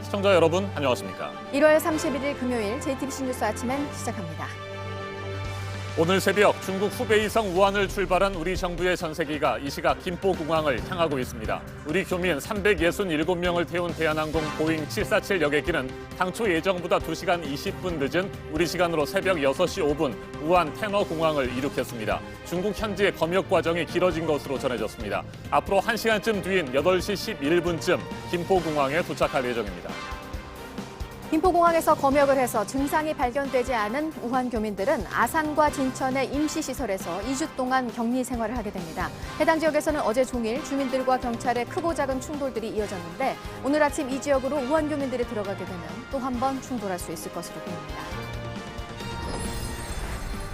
시청자 여러분 안녕하십니까? 1월 31일 금요일 JTBC 뉴스 아침엔 시작합니다. 오늘 새벽 중국 후베이성 우한을 출발한 우리 정부의 전세기가 이 시각 김포공항을 향하고 있습니다. 우리 교민 367명을 태운 대한항공 보잉 747 여객기는 당초 예정보다 2시간 20분 늦은 우리 시간으로 새벽 6시 5분 우한 테너공항을 이륙했습니다. 중국 현지의 검역 과정이 길어진 것으로 전해졌습니다. 앞으로 1시간쯤 뒤인 8시 11분쯤 김포공항에 도착할 예정입니다. 김포공항에서 검역을 해서 증상이 발견되지 않은 우한 교민들은 아산과 진천의 임시시설에서 2주 동안 격리 생활을 하게 됩니다. 해당 지역에서는 어제 종일 주민들과 경찰의 크고 작은 충돌들이 이어졌는데 오늘 아침 이 지역으로 우한 교민들이 들어가게 되면 또 한 번 충돌할 수 있을 것으로 보입니다.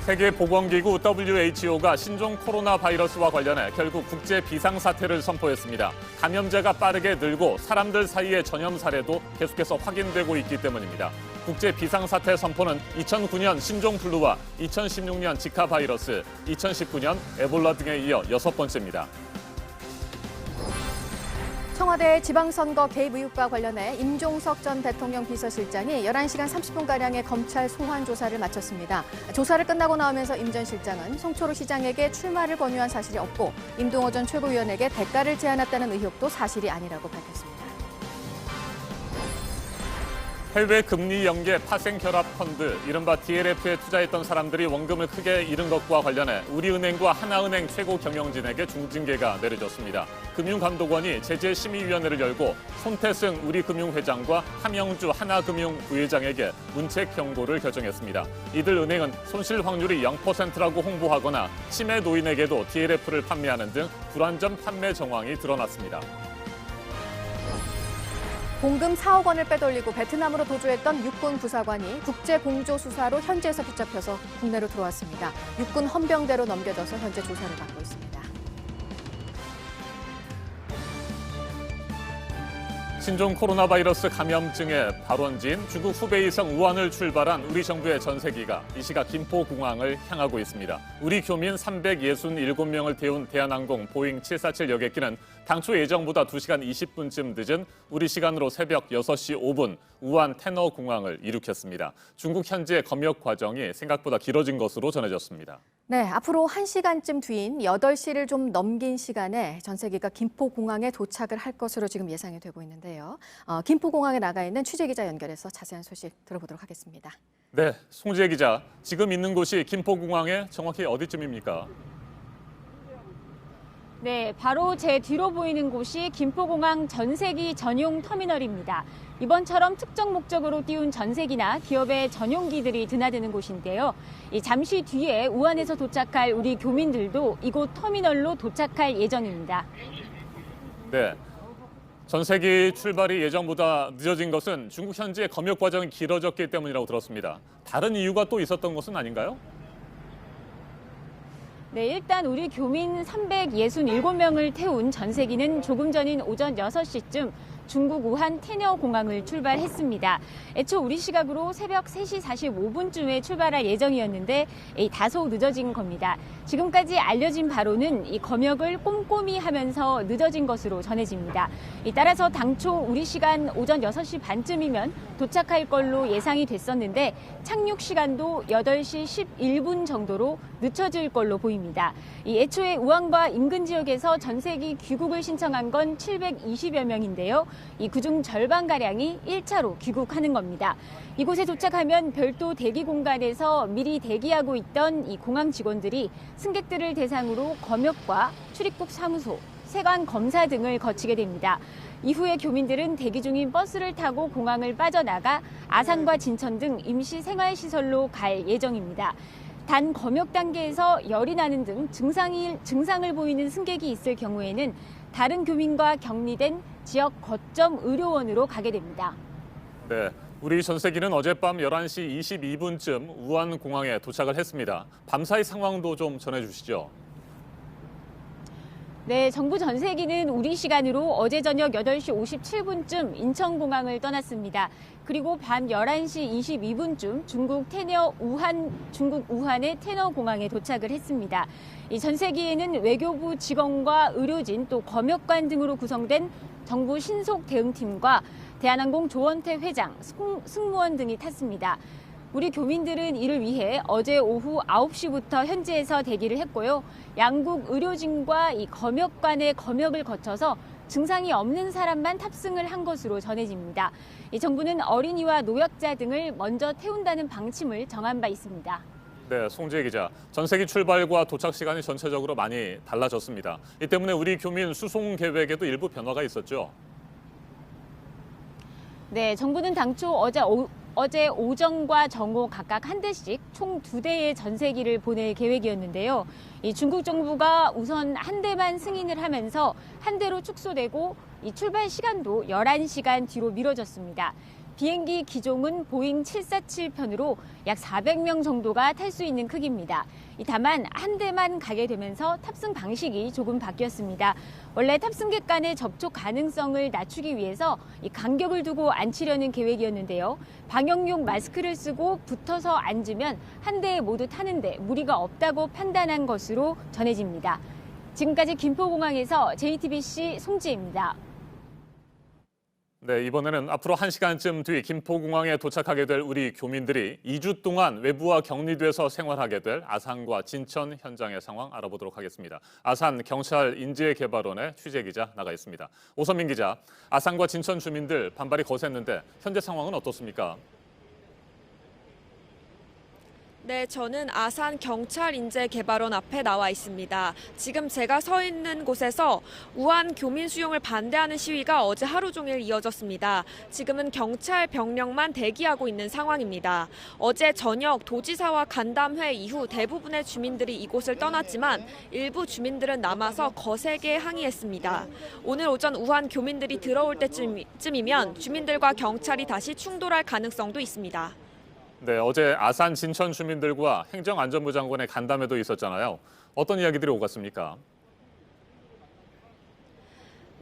세계보건기구 WHO가 신종 코로나 바이러스와 관련해 결국 국제 비상사태를 선포했습니다. 감염자가 빠르게 늘고 사람들 사이의 전염 사례도 계속해서 확인되고 있기 때문입니다. 국제 비상사태 선포는 2009년 신종플루와 2016년 지카 바이러스, 2019년 에볼라 등에 이어 6번째입니다. 청와대 지방선거 개입 의혹과 관련해 임종석 전 대통령 비서실장이 11시간 30분가량의 검찰 소환 조사를 마쳤습니다. 조사를 끝나고 나오면서 임 전 실장은 송초로 시장에게 출마를 권유한 사실이 없고 임동호 전 최고위원에게 대가를 제안했다는 의혹도 사실이 아니라고 밝혔습니다. 해외 금리 연계 파생 결합 펀드, 이른바 DLF에 투자했던 사람들이 원금을 크게 잃은 것과 관련해 우리은행과 하나은행 최고 경영진에게 중징계가 내려졌습니다. 금융감독원이 제재심의위원회를 열고 손태승 우리금융회장과 함영주 하나금융 부회장에게 문책 경고를 결정했습니다. 이들 은행은 손실 확률이 0%라고 홍보하거나 치매 노인에게도 DLF를 판매하는 등 불완전 판매 정황이 드러났습니다. 공금 4억 원을 빼돌리고 베트남으로 도주했던 육군 부사관이 국제공조수사로 현지에서 붙잡혀서 국내로 들어왔습니다. 육군 헌병대로 넘겨져서 현재 조사를 받고 있습니다. 신종 코로나 바이러스 감염증의 발원지인 중국 후베이성 우한을 출발한 우리 정부의 전세기가 이 시각 김포공항을 향하고 있습니다. 우리 교민 367명을 태운 대한항공 보잉 747 여객기는 당초 예정보다 2시간 20분쯤 늦은 우리 시간으로 새벽 6시 5분 우한 테너공항을 이륙했습니다. 중국 현지의 검역 과정이 생각보다 길어진 것으로 전해졌습니다. 네, 앞으로 1시간쯤 뒤인 8시를 좀 넘긴 시간에 전세기가 김포공항에 도착을 할 것으로 지금 예상이 되고 있는데요. 김포공항에 나가 있는 취재기자 연결해서 자세한 소식 들어보도록 하겠습니다. 네, 송지혜 기자, 지금 있는 곳이 김포공항의 정확히 어디쯤입니까? 네, 바로 제 뒤로 보이는 곳이 김포공항 전세기 전용 터미널입니다. 이번처럼 특정 목적으로 띄운 전세기나 기업의 전용기들이 드나드는 곳인데요. 잠시 뒤에 우한에서 도착할 우리 교민들도 이곳 터미널로 도착할 예정입니다. 네, 전세기 출발이 예정보다 늦어진 것은 중국 현지의 검역 과정이 길어졌기 때문이라고 들었습니다. 다른 이유가 또 있었던 것은 아닌가요? 네, 일단 우리 교민 367명을 태운 전세기는 조금 전인 오전 6시쯤 중국 우한 테너공항을 출발했습니다. 애초 우리 시각으로 새벽 3시 45분쯤에 출발할 예정이었는데 다소 늦어진 겁니다. 지금까지 알려진 바로는 이 검역을 꼼꼼히 하면서 늦어진 것으로 전해집니다. 따라서 당초 우리 시간 오전 6시 반쯤이면 도착할 걸로 예상이 됐었는데 착륙 시간도 8시 11분 정도로 늦춰질 걸로 보입니다. 애초에 우한과 인근 지역에서 전세기 귀국을 신청한 건 720여 명인데요. 그중 절반가량이 1차로 귀국하는 겁니다. 이곳에 도착하면 별도 대기 공간에서 미리 대기하고 있던 이 공항 직원들이 승객들을 대상으로 검역과 출입국 사무소, 세관 검사 등을 거치게 됩니다. 이후에 교민들은 대기 중인 버스를 타고 공항을 빠져나가 아산과 진천 등 임시 생활시설로 갈 예정입니다. 단 검역 단계에서 열이 나는 등 증상을 보이는 승객이 있을 경우에는 다른 교민과 격리된 지역 거점 의료원으로 가게 됩니다. 네, 우리 전세기는 어젯밤 11시 22분쯤 우한 공항에 도착을 했습니다. 밤사이 상황도 좀 전해주시죠. 네, 정부 전세기는 우리 시간으로 어제 저녁 8시 57분쯤 인천공항을 떠났습니다. 그리고 밤 11시 22분쯤 중국 우한의 테너공항에 도착을 했습니다. 이 전세기에는 외교부 직원과 의료진 또 검역관 등으로 구성된 정부 신속 대응팀과 대한항공 조원태 회장, 승무원 등이 탔습니다. 우리 교민들은 이를 위해 어제 오후 9시부터 현지에서 대기를 했고요. 양국 의료진과 이 검역관의 검역을 거쳐서 증상이 없는 사람만 탑승을 한 것으로 전해집니다. 이 정부는 어린이와 노약자 등을 먼저 태운다는 방침을 정한 바 있습니다. 네, 송지혜 기자. 전세기 출발과 도착 시간이 전체적으로 많이 달라졌습니다. 이 때문에 우리 교민 수송 계획에도 일부 변화가 있었죠. 네, 정부는 당초 어제 오정과 정오 각각 한 대씩 총 2대의 전세기를 보낼 계획이었는데요. 이 중국 정부가 우선 한 대만 승인을 하면서 한 대로 축소되고 이 출발 시간도 11시간 뒤로 미뤄졌습니다. 비행기 기종은 보잉 747편으로 약 400명 정도가 탈 수 있는 크기입니다. 다만 한 대만 가게 되면서 탑승 방식이 조금 바뀌었습니다. 원래 탑승객 간의 접촉 가능성을 낮추기 위해서 이 간격을 두고 앉히려는 계획이었는데요. 방역용 마스크를 쓰고 붙어서 앉으면 한 대에 모두 타는데 무리가 없다고 판단한 것으로 전해집니다. 지금까지 김포공항에서 JTBC 송지혜입니다. 네, 이번에는 앞으로 1시간쯤 뒤 김포공항에 도착하게 될 우리 교민들이 2주 동안 외부와 격리돼서 생활하게 될 아산과 진천 현장의 상황 알아보도록 하겠습니다. 아산 경찰 인재개발원의 취재기자 나가 있습니다. 오선민 기자, 아산과 진천 주민들 반발이 거셌는데 현재 상황은 어떻습니까? 네, 저는 아산 경찰인재개발원 앞에 나와 있습니다. 지금 제가 서 있는 곳에서 우한 교민 수용을 반대하는 시위가 어제 하루 종일 이어졌습니다. 지금은 경찰 병력만 대기하고 있는 상황입니다. 어제 저녁 도지사와 간담회 이후 대부분의 주민들이 이곳을 떠났지만 일부 주민들은 남아서 거세게 항의했습니다. 오늘 오전 우한 교민들이 들어올 때쯤이면 주민들과 경찰이 다시 충돌할 가능성도 있습니다. 네, 어제 아산 진천 주민들과 행정안전부 장관의 간담회도 있었잖아요. 어떤 이야기들이 오갔습니까?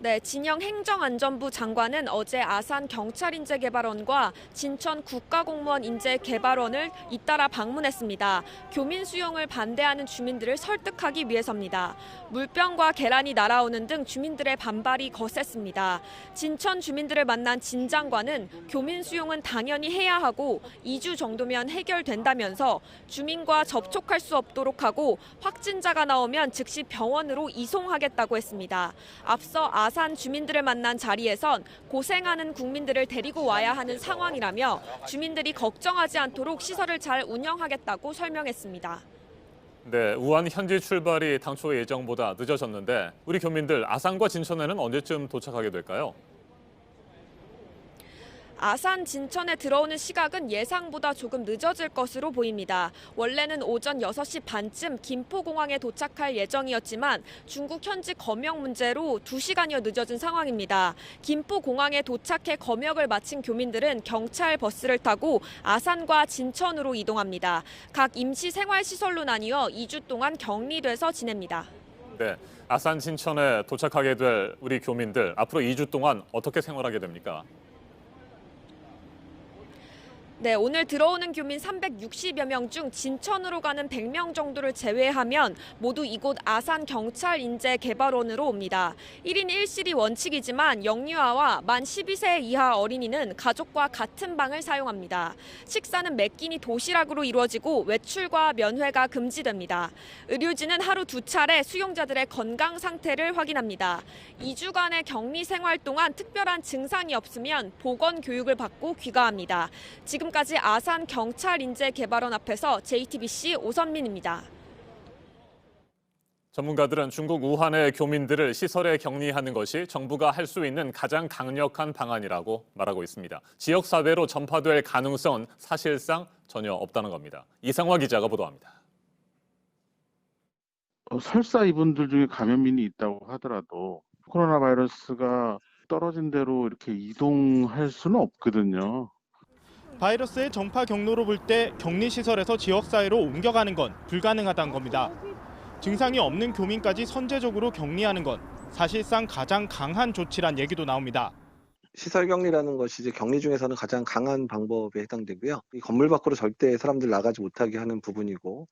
네, 진영 행정안전부 장관은 어제 아산 경찰인재개발원과 진천 국가공무원 인재개발원을 잇따라 방문했습니다. 교민 수용을 반대하는 주민들을 설득하기 위해서입니다. 물병과 계란이 날아오는 등 주민들의 반발이 거셌습니다. 진천 주민들을 만난 진 장관은 교민 수용은 당연히 해야 하고 2주 정도면 해결된다면서 주민과 접촉할 수 없도록 하고 확진자가 나오면 즉시 병원으로 이송하겠다고 했습니다. 앞서 아산 주민들을 만난 자리에선 고생하는 국민들을 데리고 와야 하는 상황이라며 주민들이 걱정하지 않도록 시설을 잘 운영하겠다고 설명했습니다. 네, 우한 현지 출발이 당초 예정보다 늦어졌는데 우리 교민들 아산과 진천에는 언제쯤 도착하게 될까요? 아산 진천에 들어오는 시각은 예상보다 조금 늦어질 것으로 보입니다. 원래는 오전 6시 반쯤 김포공항에 도착할 예정이었지만 중국 현지 검역 문제로 2시간여 늦어진 상황입니다. 김포공항에 도착해 검역을 마친 교민들은 경찰 버스를 타고 아산과 진천으로 이동합니다. 각 임시 생활시설로 나뉘어 2주 동안 격리돼서 지냅니다. 네, 아산 진천에 도착하게 될 우리 교민들 앞으로 2주 동안 어떻게 생활하게 됩니까? 네, 오늘 들어오는 교민 360여 명 중 진천으로 가는 100명 정도를 제외하면 모두 이곳 아산 경찰인재개발원으로 옵니다. 1인 1실이 원칙이지만 영유아와 만 12세 이하 어린이는 가족과 같은 방을 사용합니다. 식사는 매 끼니 도시락으로 이루어지고 외출과 면회가 금지됩니다. 의료진은 하루 2차례 수용자들의 건강 상태를 확인합니다. 2주간의 격리 생활 동안 특별한 증상이 없으면 보건 교육을 받고 귀가합니다. 지금까지 아산 경찰인재개발원 앞에서 JTBC 오선민입니다. 전문가들은 중국 우한의 교민들을 시설에 격리하는 것이 정부가 할 수 있는 가장 강력한 방안이라고 말하고 있습니다. 지역사회로 전파될 가능성은 사실상 전혀 없다는 겁니다. 이상화 기자가 보도합니다. 설사 이분들 중에 감염인이 있다고 하더라도 코로나 바이러스가 떨어진 대로 이렇게 이동할 수는 없거든요. 바이러스의 전파 경로로 볼 때 격리시설에서 지역사회로 옮겨가는 건 불가능하다는 겁니다. 증상이 없는 교민까지 선제적으로 격리하는 건 사실상 가장 강한 조치란 얘기도 나옵니다. 시설 격리라는 것이 이제 격리 중에서는 가장 강한 방법에 해당되고요. 이 건물 밖으로 절대 사람들 나가지 못하게 하는 부분이고.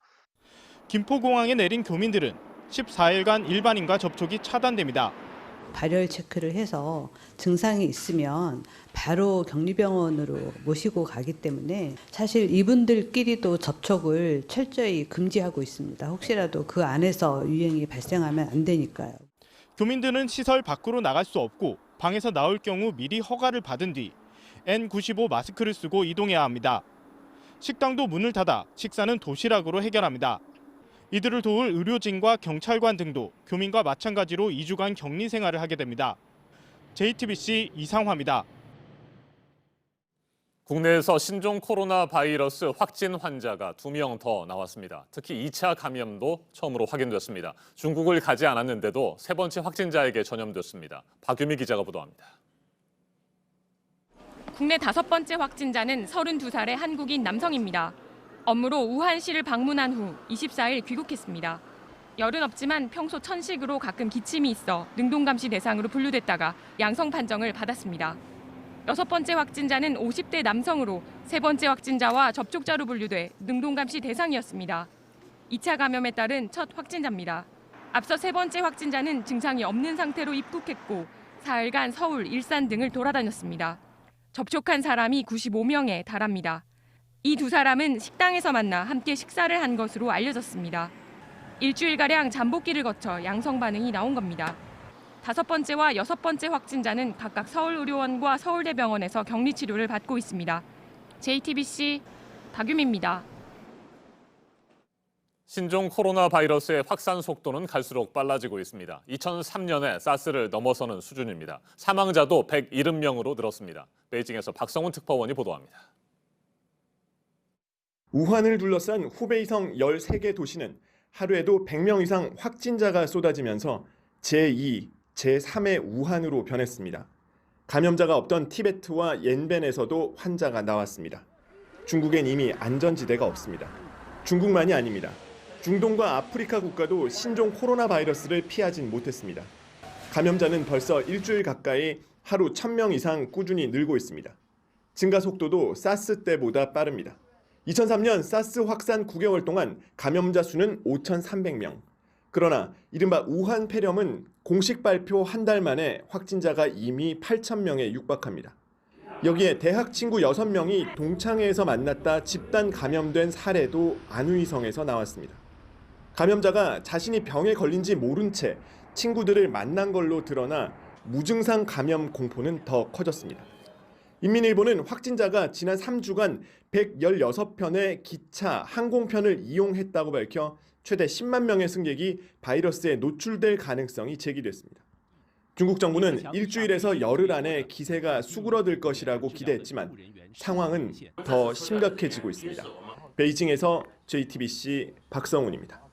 김포공항에 내린 교민들은 14일간 일반인과 접촉이 차단됩니다. 발열 체크를 해서 증상이 있으면 바로 격리병원으로 모시고 가기 때문에 사실 이분들끼리도 접촉을 철저히 금지하고 있습니다. 혹시라도 그 안에서 유행이 발생하면 안 되니까요. 교민들은 시설 밖으로 나갈 수 없고 방에서 나올 경우 미리 허가를 받은 뒤 N95 마스크를 쓰고 이동해야 합니다. 식당도 문을 닫아 식사는 도시락으로 해결합니다. 이들을 도울 의료진과 경찰관 등도 교민과 마찬가지로 2주간 격리 생활을 하게 됩니다. JTBC 이상화입니다. 국내에서 신종 코로나 바이러스 확진 환자가 2명 더 나왔습니다. 특히 2차 감염도 처음으로 확인됐습니다. 중국을 가지 않았는데도 세 번째 확진자에게 전염됐습니다. 박유미 기자가 보도합니다. 국내 5번째 확진자는 32살의 한국인 남성입니다. 업무로 우한시를 방문한 후 24일 귀국했습니다. 열은 없지만 평소 천식으로 가끔 기침이 있어 능동감시 대상으로 분류됐다가 양성 판정을 받았습니다. 6번째 확진자는 50대 남성으로 3번째 확진자와 접촉자로 분류돼 능동감시 대상이었습니다. 2차 감염에 따른 첫 확진자입니다. 앞서 3번째 확진자는 증상이 없는 상태로 입국했고 사흘간 서울, 일산 등을 돌아다녔습니다. 접촉한 사람이 95명에 달합니다. 이 두 사람은 식당에서 만나 함께 식사를 한 것으로 알려졌습니다. 일주일가량 잠복기를 거쳐 양성 반응이 나온 겁니다. 5번째와 6번째 확진자는 각각 서울의료원과 서울대병원에서 격리 치료를 받고 있습니다. JTBC 박유미입니다. 신종 코로나 바이러스의 확산 속도는 갈수록 빨라지고 있습니다. 2003년에 사스를 넘어서는 수준입니다. 사망자도 170명으로 늘었습니다. 베이징에서 박성훈 특파원이 보도합니다. 우한을 둘러싼 후베이성 13개 도시는 하루에도 100명 이상 확진자가 쏟아지면서 제2, 제3의 우한으로 변했습니다. 감염자가 없던 티베트와 옌벤에서도 환자가 나왔습니다. 중국엔 이미 안전지대가 없습니다. 중국만이 아닙니다. 중동과 아프리카 국가도 신종 코로나 바이러스를 피하진 못했습니다. 감염자는 벌써 일주일 가까이 하루 1000명 이상 꾸준히 늘고 있습니다. 증가 속도도 사스 때보다 빠릅니다. 2003년 사스 확산 9개월 동안 감염자 수는 5,300명. 그러나 이른바 우한 폐렴은 공식 발표 한 달 만에 확진자가 이미 8,000명에 육박합니다. 여기에 대학 친구 6명이 동창회에서 만났다 집단 감염된 사례도 안후이성에서 나왔습니다. 감염자가 자신이 병에 걸린지 모른 채 친구들을 만난 걸로 드러나 무증상 감염 공포는 더 커졌습니다. 인민일보는 확진자가 지난 3주간 116편의 기차, 항공편을 이용했다고 밝혀 최대 10만 명의 승객이 바이러스에 노출될 가능성이 제기됐습니다. 중국 정부는 일주일에서 열흘 안에 기세가 수그러들 것이라고 기대했지만 상황은 더 심각해지고 있습니다. 베이징에서 JTBC 박성훈입니다.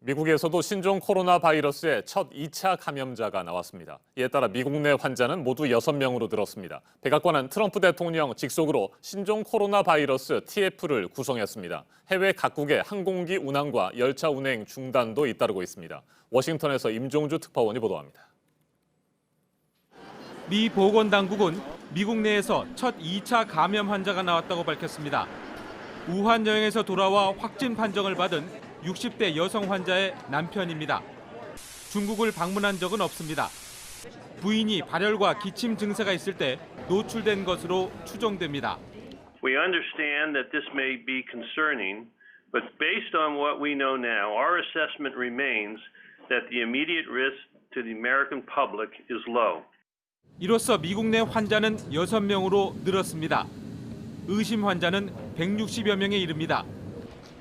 미국에서도 신종 코로나 바이러스의 첫 2차 감염자가 나왔습니다. 이에 따라 미국 내 환자는 모두 6명으로 늘었습니다. 백악관은 트럼프 대통령 직속으로 신종 코로나 바이러스 TF를 구성했습니다. 해외 각국의 항공기 운항과 열차 운행 중단도 잇따르고 있습니다. 워싱턴에서 임종주 특파원이 보도합니다. 미 보건당국은 미국 내에서 첫 2차 감염 환자가 나왔다고 밝혔습니다. 우한 여행에서 돌아와 확진 판정을 받은 60대 여성 환자의 남편입니다. 중국을 방문한 적은 없습니다. 부인이 발열과 기침 증세가 있을 때 노출된 것으로 추정됩니다. We understand that this may be concerning, but based on what we know now, our assessment remains that the immediate risk to the American public is low. 이로써 미국 내 환자는 6명으로 늘었습니다. 의심 환자는 160여 명에 이릅니다.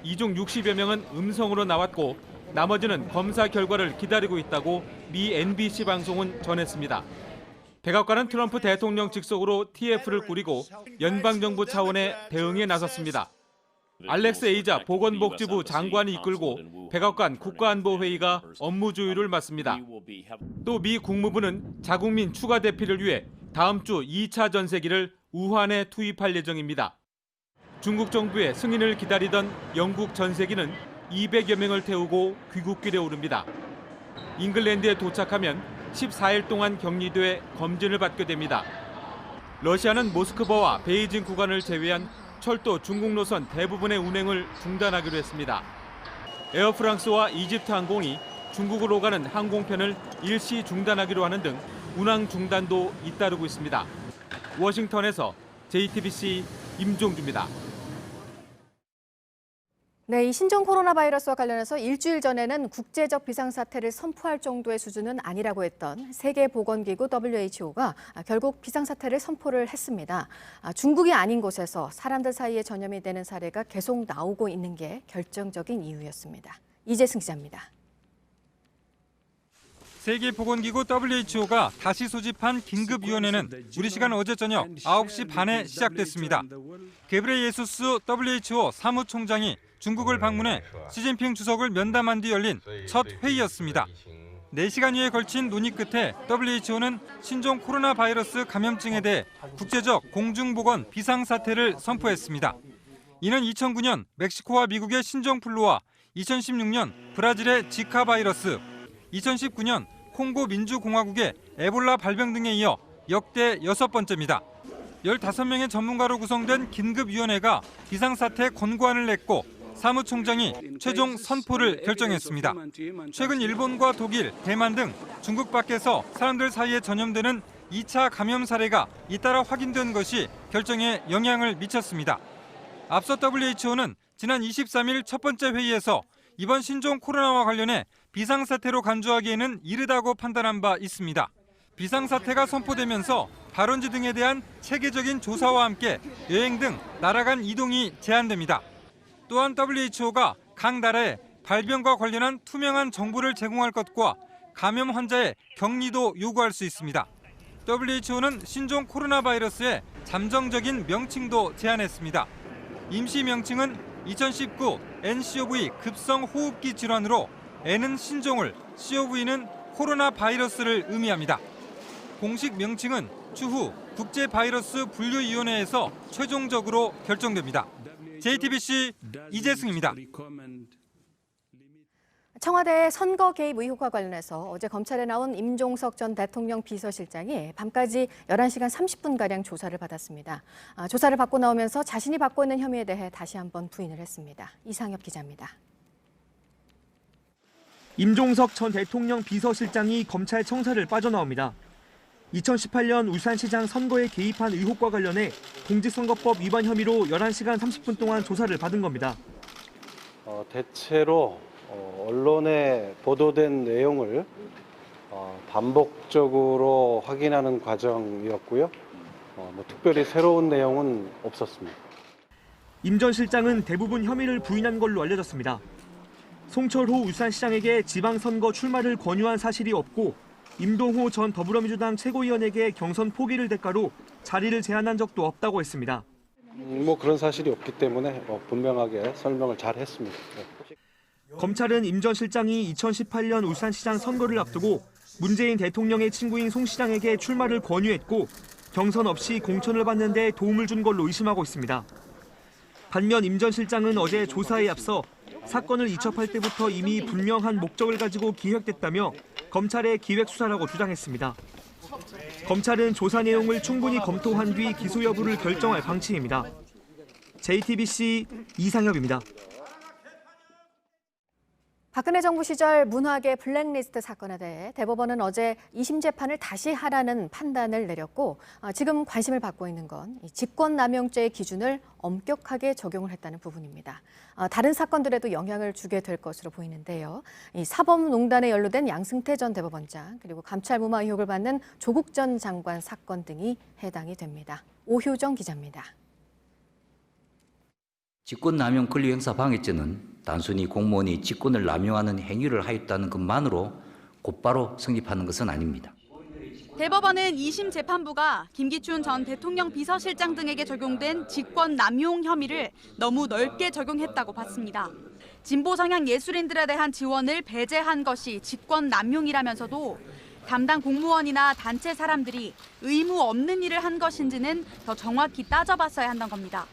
이 중 60여 명은 음성으로 나왔고 나머지는 검사 결과를 기다리고 있다고 미 NBC 방송은 전했습니다. 백악관은 트럼프 대통령 직속으로 TF를 꾸리고 연방정부 차원의 대응에 나섰습니다. 알렉스 에이자 보건복지부 장관이 이끌고 백악관 국가안보회의가 업무 조율을 맡습니다. 또 미 국무부는 자국민 추가 대피를 위해 다음 주 2차 전세기를 우한에 투입할 예정입니다. 중국 정부의 승인을 기다리던 영국 전세기는 200여 명을 태우고 귀국길에 오릅니다. 잉글랜드에 도착하면 14일 동안 격리돼 검진을 받게 됩니다. 러시아는 모스크바와 베이징 구간을 제외한 철도 중국 노선 대부분의 운행을 중단하기로 했습니다. 에어프랑스와 이집트 항공이 중국으로 가는 항공편을 일시 중단하기로 하는 등 운항 중단도 잇따르고 있습니다. 워싱턴에서 JTBC 임종주입니다. 네, 이 신종 코로나 바이러스와 관련해서 일주일 전에는 국제적 비상사태를 선포할 정도의 수준은 아니라고 했던 세계보건기구 WHO가 결국 비상사태를 선포를 했습니다. 중국이 아닌 곳에서 사람들 사이에 전염이 되는 사례가 계속 나오고 있는 게 결정적인 이유였습니다. 이재승 기자입니다. 세계보건기구 WHO가 다시 소집한 긴급위원회는 우리 시간 어제 저녁 9시 반에 시작됐습니다. 게브레예수스 WHO 사무총장이 중국을 방문해 시진핑 주석을 면담한 뒤 열린 첫 회의였습니다. 4시간여에 걸친 논의 끝에 WHO는 신종 코로나 바이러스 감염증에 대해 국제적 공중보건 비상사태를 선포했습니다. 이는 2009년 멕시코와 미국의 신종플루와 2016년 브라질의 지카 바이러스, 2019년 콩고 민주공화국의 에볼라 발병 등에 이어 역대 6번째입니다. 15명의 전문가로 구성된 긴급위원회가 비상사태 권고안을 냈고 사무총장이 최종 선포를 결정했습니다. 최근 일본과 독일, 대만 등 중국 밖에서 사람들 사이에 전염되는 2차 감염 사례가 잇따라 확인된 것이 결정에 영향을 미쳤습니다. 앞서 WHO는 지난 23일 첫 번째 회의에서 이번 신종 코로나와 관련해 비상사태로 간주하기에는 이르다고 판단한 바 있습니다. 비상사태가 선포되면서 발원지 등에 대한 체계적인 조사와 함께 여행 등 나라 간 이동이 제한됩니다. 또한 WHO가 각 나라에 발병과 관련한 투명한 정보를 제공할 것과 감염 환자의 격리도 요구할 수 있습니다. WHO는 신종 코로나 바이러스의 잠정적인 명칭도 제안했습니다. 임시 명칭은 2019 nCoV 급성 호흡기 질환으로 N은 신종을, CoV는 코로나 바이러스를 의미합니다. 공식 명칭은 추후 국제바이러스 분류위원회에서 최종적으로 결정됩니다. JTBC 이재승입니다. 청와대 선거 개입 의혹과 관련해서 어제 검찰에 나온 임종석 전 대통령 비서실장이 밤까지 11시간 30분가량 조사를 받았습니다. 조사를 받고 나오면서 자신이 받고 있는 혐의에 대해 다시 한번 부인을 했습니다. 이상엽 기자입니다. 임종석 전 대통령 비서실장이 검찰 청사를 빠져나옵니다. 2018년 울산시장 선거에 개입한 의혹과 관련해 공직선거법 위반 혐의로 11시간 30분 동안 조사를 받은 겁니다. 대체로 언론에 보도된 내용을 반복적으로 확인하는 과정이었고요. 특별히 새로운 내용은 없었습니다. 임 전 실장은 대부분 혐의를 부인한 걸로 알려졌습니다. 송철호 울산시장에게 지방선거 출마를 권유한 사실이 없고 임동호 전 더불어민주당 최고위원에게 경선 포기를 대가로 자리를 제안한 적도 없다고 했습니다. 그런 사실이 없기 때문에 분명하게 설명을 잘 했습니다. 검찰은 임 전 실장이 2018년 울산시장 선거를 앞두고 문재인 대통령의 친구인 송 시장에게 출마를 권유했고 경선 없이 공천을 받는 데 도움을 준 걸로 의심하고 있습니다. 반면 임 전 실장은 어제 조사에 앞서 사건을 이첩할 때부터 이미 분명한 목적을 가지고 기획됐다며 검찰의 기획수사라고 주장했습니다. 검찰은 조사 내용을 충분히 검토한 뒤 기소 여부를 결정할 방침입니다. JTBC 이상엽입니다. 박근혜 정부 시절 문화계 블랙리스트 사건에 대해 대법원은 어제 2심 재판을 다시 하라는 판단을 내렸고 지금 관심을 받고 있는 건 직권남용죄의 기준을 엄격하게 적용을 했다는 부분입니다. 다른 사건들에도 영향을 주게 될 것으로 보이는데요. 이 사법농단에 연루된 양승태 전 대법원장 그리고 감찰 무마 의혹을 받는 조국 전 장관 사건 등이 해당이 됩니다. 오효정 기자입니다. 직권남용 권리행사 방해죄는 단순히 공무원이 직권을 남용하는 행위를 하였다는 것만으로 곧바로 성립하는 것은 아닙니다. 대법원은 2심 재판부가 김기춘 전 대통령 비서실장 등에게 적용된 직권남용 혐의를 너무 넓게 적용했다고 봤습니다. 진보 성향 예술인들에 대한 지원을 배제한 것이 직권남용이라면서도 담당 공무원이나 단체 사람들이 의무 없는 일을 한 것인지는 더 정확히 따져봤어야 한다는 겁니다.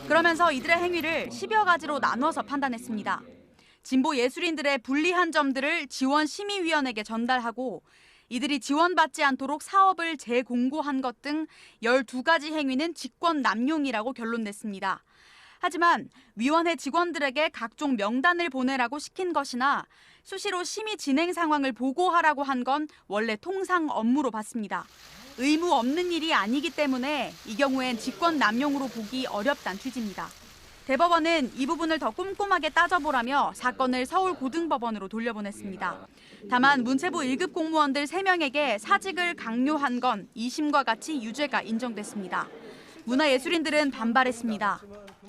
그러면서 이들의 행위를 10여 가지로 나눠서 판단했습니다. 진보 예술인들의 불리한 점들을 지원심의위원회에게 전달하고 이들이 지원받지 않도록 사업을 재공고한 것 등 12가지 행위는 직권남용이라고 결론냈습니다. 하지만 위원회 직원들에게 각종 명단을 보내라고 시킨 것이나 수시로 심의 진행 상황을 보고하라고 한 건 원래 통상 업무로 봤습니다. 의무 없는 일이 아니기 때문에 이 경우엔 직권 남용으로 보기 어렵다는 취지입니다. 대법원은 이 부분을 더 꼼꼼하게 따져보라며 사건을 서울고등법원으로 돌려보냈습니다. 다만 문체부 1급 공무원들 3명에게 사직을 강요한 건 2심과 같이 유죄가 인정됐습니다. 문화예술인들은 반발했습니다.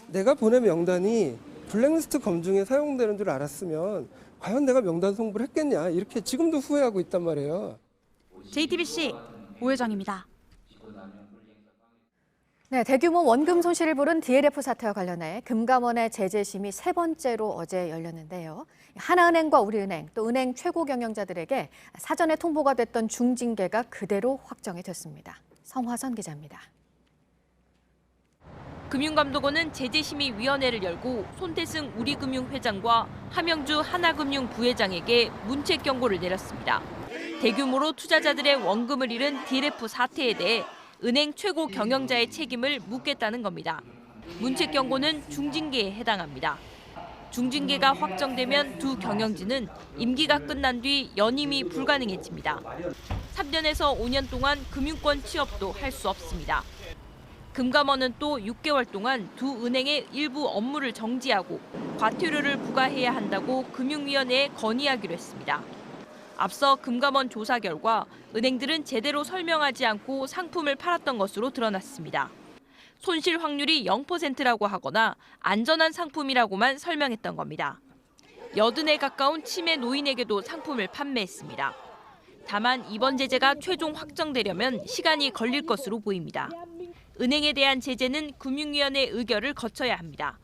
내가 보낸 명단이 블랙리스트 검증에 사용되는 줄 알았으면 과연 내가 명단 송부를 했겠냐, 이렇게 지금도 후회하고 있단 말이에요. JTBC 오혜정입니다. 네, 대규모 원금 손실을 부른 DLF 사태와 관련해 금감원의 제재심이 3번째로 어제 열렸는데요. 하나은행과 우리은행, 또 은행 최고 경영자들에게 사전에 통보가 됐던 중징계가 그대로 확정이 됐습니다. 성화선 기자입니다. 금융감독원은 제재심의위원회를 열고 손태승 우리금융회장과 하명주 하나금융 부회장에게 문책 경고를 내렸습니다. 대규모로 투자자들의 원금을 잃은 DLF 사태에 대해 은행 최고 경영자의 책임을 묻겠다는 겁니다. 문책 경고는 중징계에 해당합니다. 중징계가 확정되면 두 경영진은 임기가 끝난 뒤 연임이 불가능해집니다. 3년에서 5년 동안 금융권 취업도 할 수 없습니다. 금감원은 또 6개월 동안 두 은행의 일부 업무를 정지하고 과태료를 부과해야 한다고 금융위원회에 건의하기로 했습니다. 앞서 금감원 조사 결과 은행들은 제대로 설명하지 않고 상품을 팔았던 것으로 드러났습니다. 손실 확률이 0%라고 하거나 안전한 상품이라고만 설명했던 겁니다. 80에 가까운 치매 노인에게도 상품을 판매했습니다. 다만 이번 제재가 최종 확정되려면 시간이 걸릴 것으로 보입니다. 은행에 대한 제재는 금융위원회 의결을 거쳐야 합니다.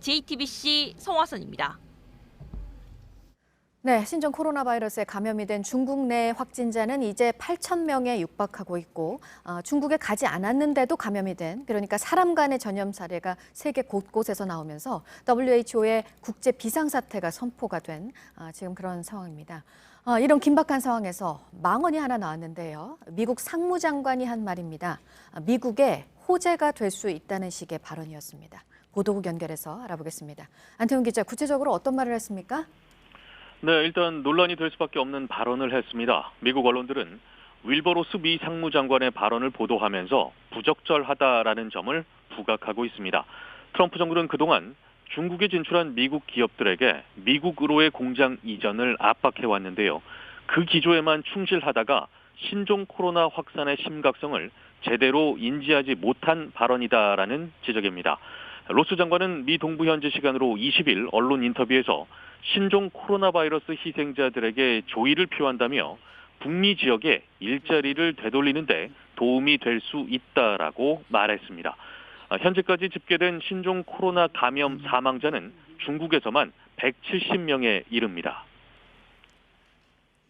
JTBC 성화선입니다. 네, 신종 코로나 바이러스에 감염이 된 중국 내 확진자는 이제 8,000명에 육박하고 있고 중국에 가지 않았는데도 감염이 된, 그러니까 사람 간의 전염 사례가 세계 곳곳에서 나오면서 WHO의 국제 비상사태가 선포가 된 지금 그런 상황입니다. 이런 긴박한 상황에서 망언이 하나 나왔는데요. 미국 상무장관이 한 말입니다. 미국에 호재가 될 수 있다는 식의 발언이었습니다. 보도국 연결해서 알아보겠습니다. 안태훈 기자, 구체적으로 어떤 말을 했습니까? 네, 일단 논란이 될 수밖에 없는 발언을 했습니다. 미국 언론들은 윌버로스 미 상무장관의 발언을 보도하면서 부적절하다라는 점을 부각하고 있습니다. 트럼프 정부는 그동안 중국에 진출한 미국 기업들에게 미국으로의 공장 이전을 압박해왔는데요. 그 기조에만 충실하다가 신종 코로나 확산의 심각성을 제대로 인지하지 못한 발언이다라는 지적입니다. 로스 장관은 미 동부 현지 시간으로 20일 언론 인터뷰에서 신종 코로나 바이러스 희생자들에게 조의를 표한다며 북미 지역에 일자리를 되돌리는 데 도움이 될 수 있다라고 말했습니다. 현재까지 집계된 신종 코로나 감염 사망자는 중국에서만 170명에 이릅니다.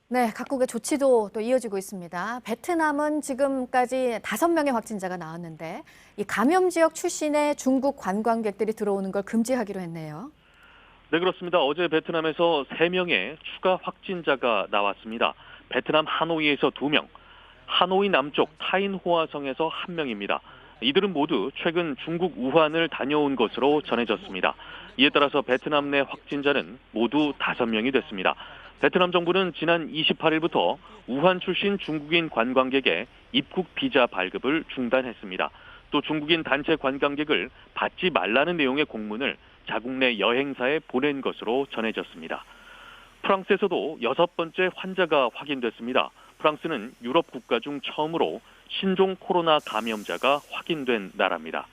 네, 각국의 조치도 또 이어지고 있습니다. 베트남은 지금까지 5명의 확진자가 나왔는데 이 감염 지역 출신의 중국 관광객들이 들어오는 걸 금지하기로 했네요. 네, 그렇습니다. 어제 베트남에서 3명의 추가 확진자가 나왔습니다. 베트남 하노이에서 2명, 하노이 남쪽 타인호아성에서 1명입니다. 이들은 모두 최근 중국 우한을 다녀온 것으로 전해졌습니다. 이에 따라서 베트남 내 확진자는 모두 5명이 됐습니다. 베트남 정부는 지난 28일부터 우한 출신 중국인 관광객의 입국 비자 발급을 중단했습니다. 또 중국인 단체 관광객을 받지 말라는 내용의 공문을 자국 내 여행사에 보낸 것으로 전해졌습니다. 프랑스에서도 6번째 환자가 확인됐습니다. 프랑스는 유럽 국가 중 처음으로 신종 코로나 감염자가 확인된 나라입니다.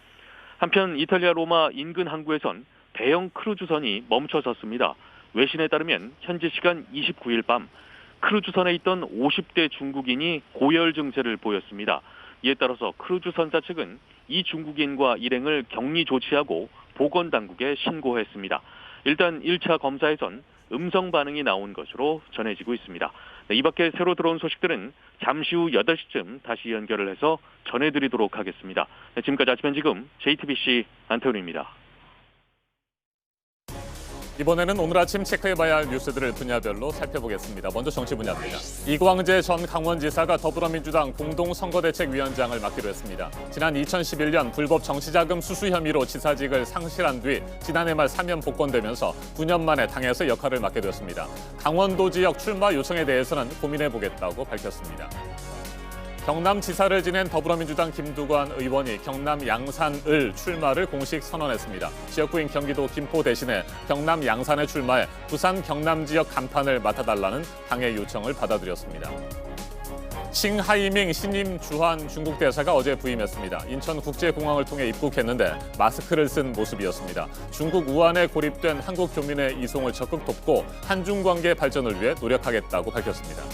한편 이탈리아 로마 인근 항구에선 대형 크루즈선이 멈춰섰습니다. 외신에 따르면 현지 시간 29일 밤 크루즈선에 있던 50대 중국인이 고열 증세를 보였습니다. 이에 따라서 크루즈선사 측은 이 중국인과 일행을 격리 조치하고 보건당국에 신고했습니다. 일단 1차 검사에선 음성 반응이 나온 것으로 전해지고 있습니다. 네, 이 밖에 새로 들어온 소식들은 잠시 후 8시쯤 다시 연결을 해서 전해드리도록 하겠습니다. 네, 지금까지 아침 지금 JTBC 안태훈입니다. 이번에는 오늘 아침 체크해봐야 할 뉴스들을 분야별로 살펴보겠습니다. 먼저 정치 분야입니다. 이광재 전 강원지사가 더불어민주당 공동선거대책위원장을 맡기로 했습니다. 지난 2011년 불법 정치자금 수수 혐의로 지사직을 상실한 뒤 지난해 말 사면 복권되면서 9년 만에 당에서 역할을 맡게 됐습니다. 강원도 지역 출마 요청에 대해서는 고민해보겠다고 밝혔습니다. 경남지사를 지낸 더불어민주당 김두관 의원이 경남 양산을 출마를 공식 선언했습니다. 지역구인 경기도 김포 대신에 경남 양산에 출마해 부산 경남 지역 간판을 맡아달라는 당의 요청을 받아들였습니다. 칭하이밍 신임 주한 중국 대사가 어제 부임했습니다. 인천국제공항을 통해 입국했는데 마스크를 쓴 모습이었습니다. 중국 우한에 고립된 한국 교민의 이송을 적극 돕고 한중 관계 발전을 위해 노력하겠다고 밝혔습니다.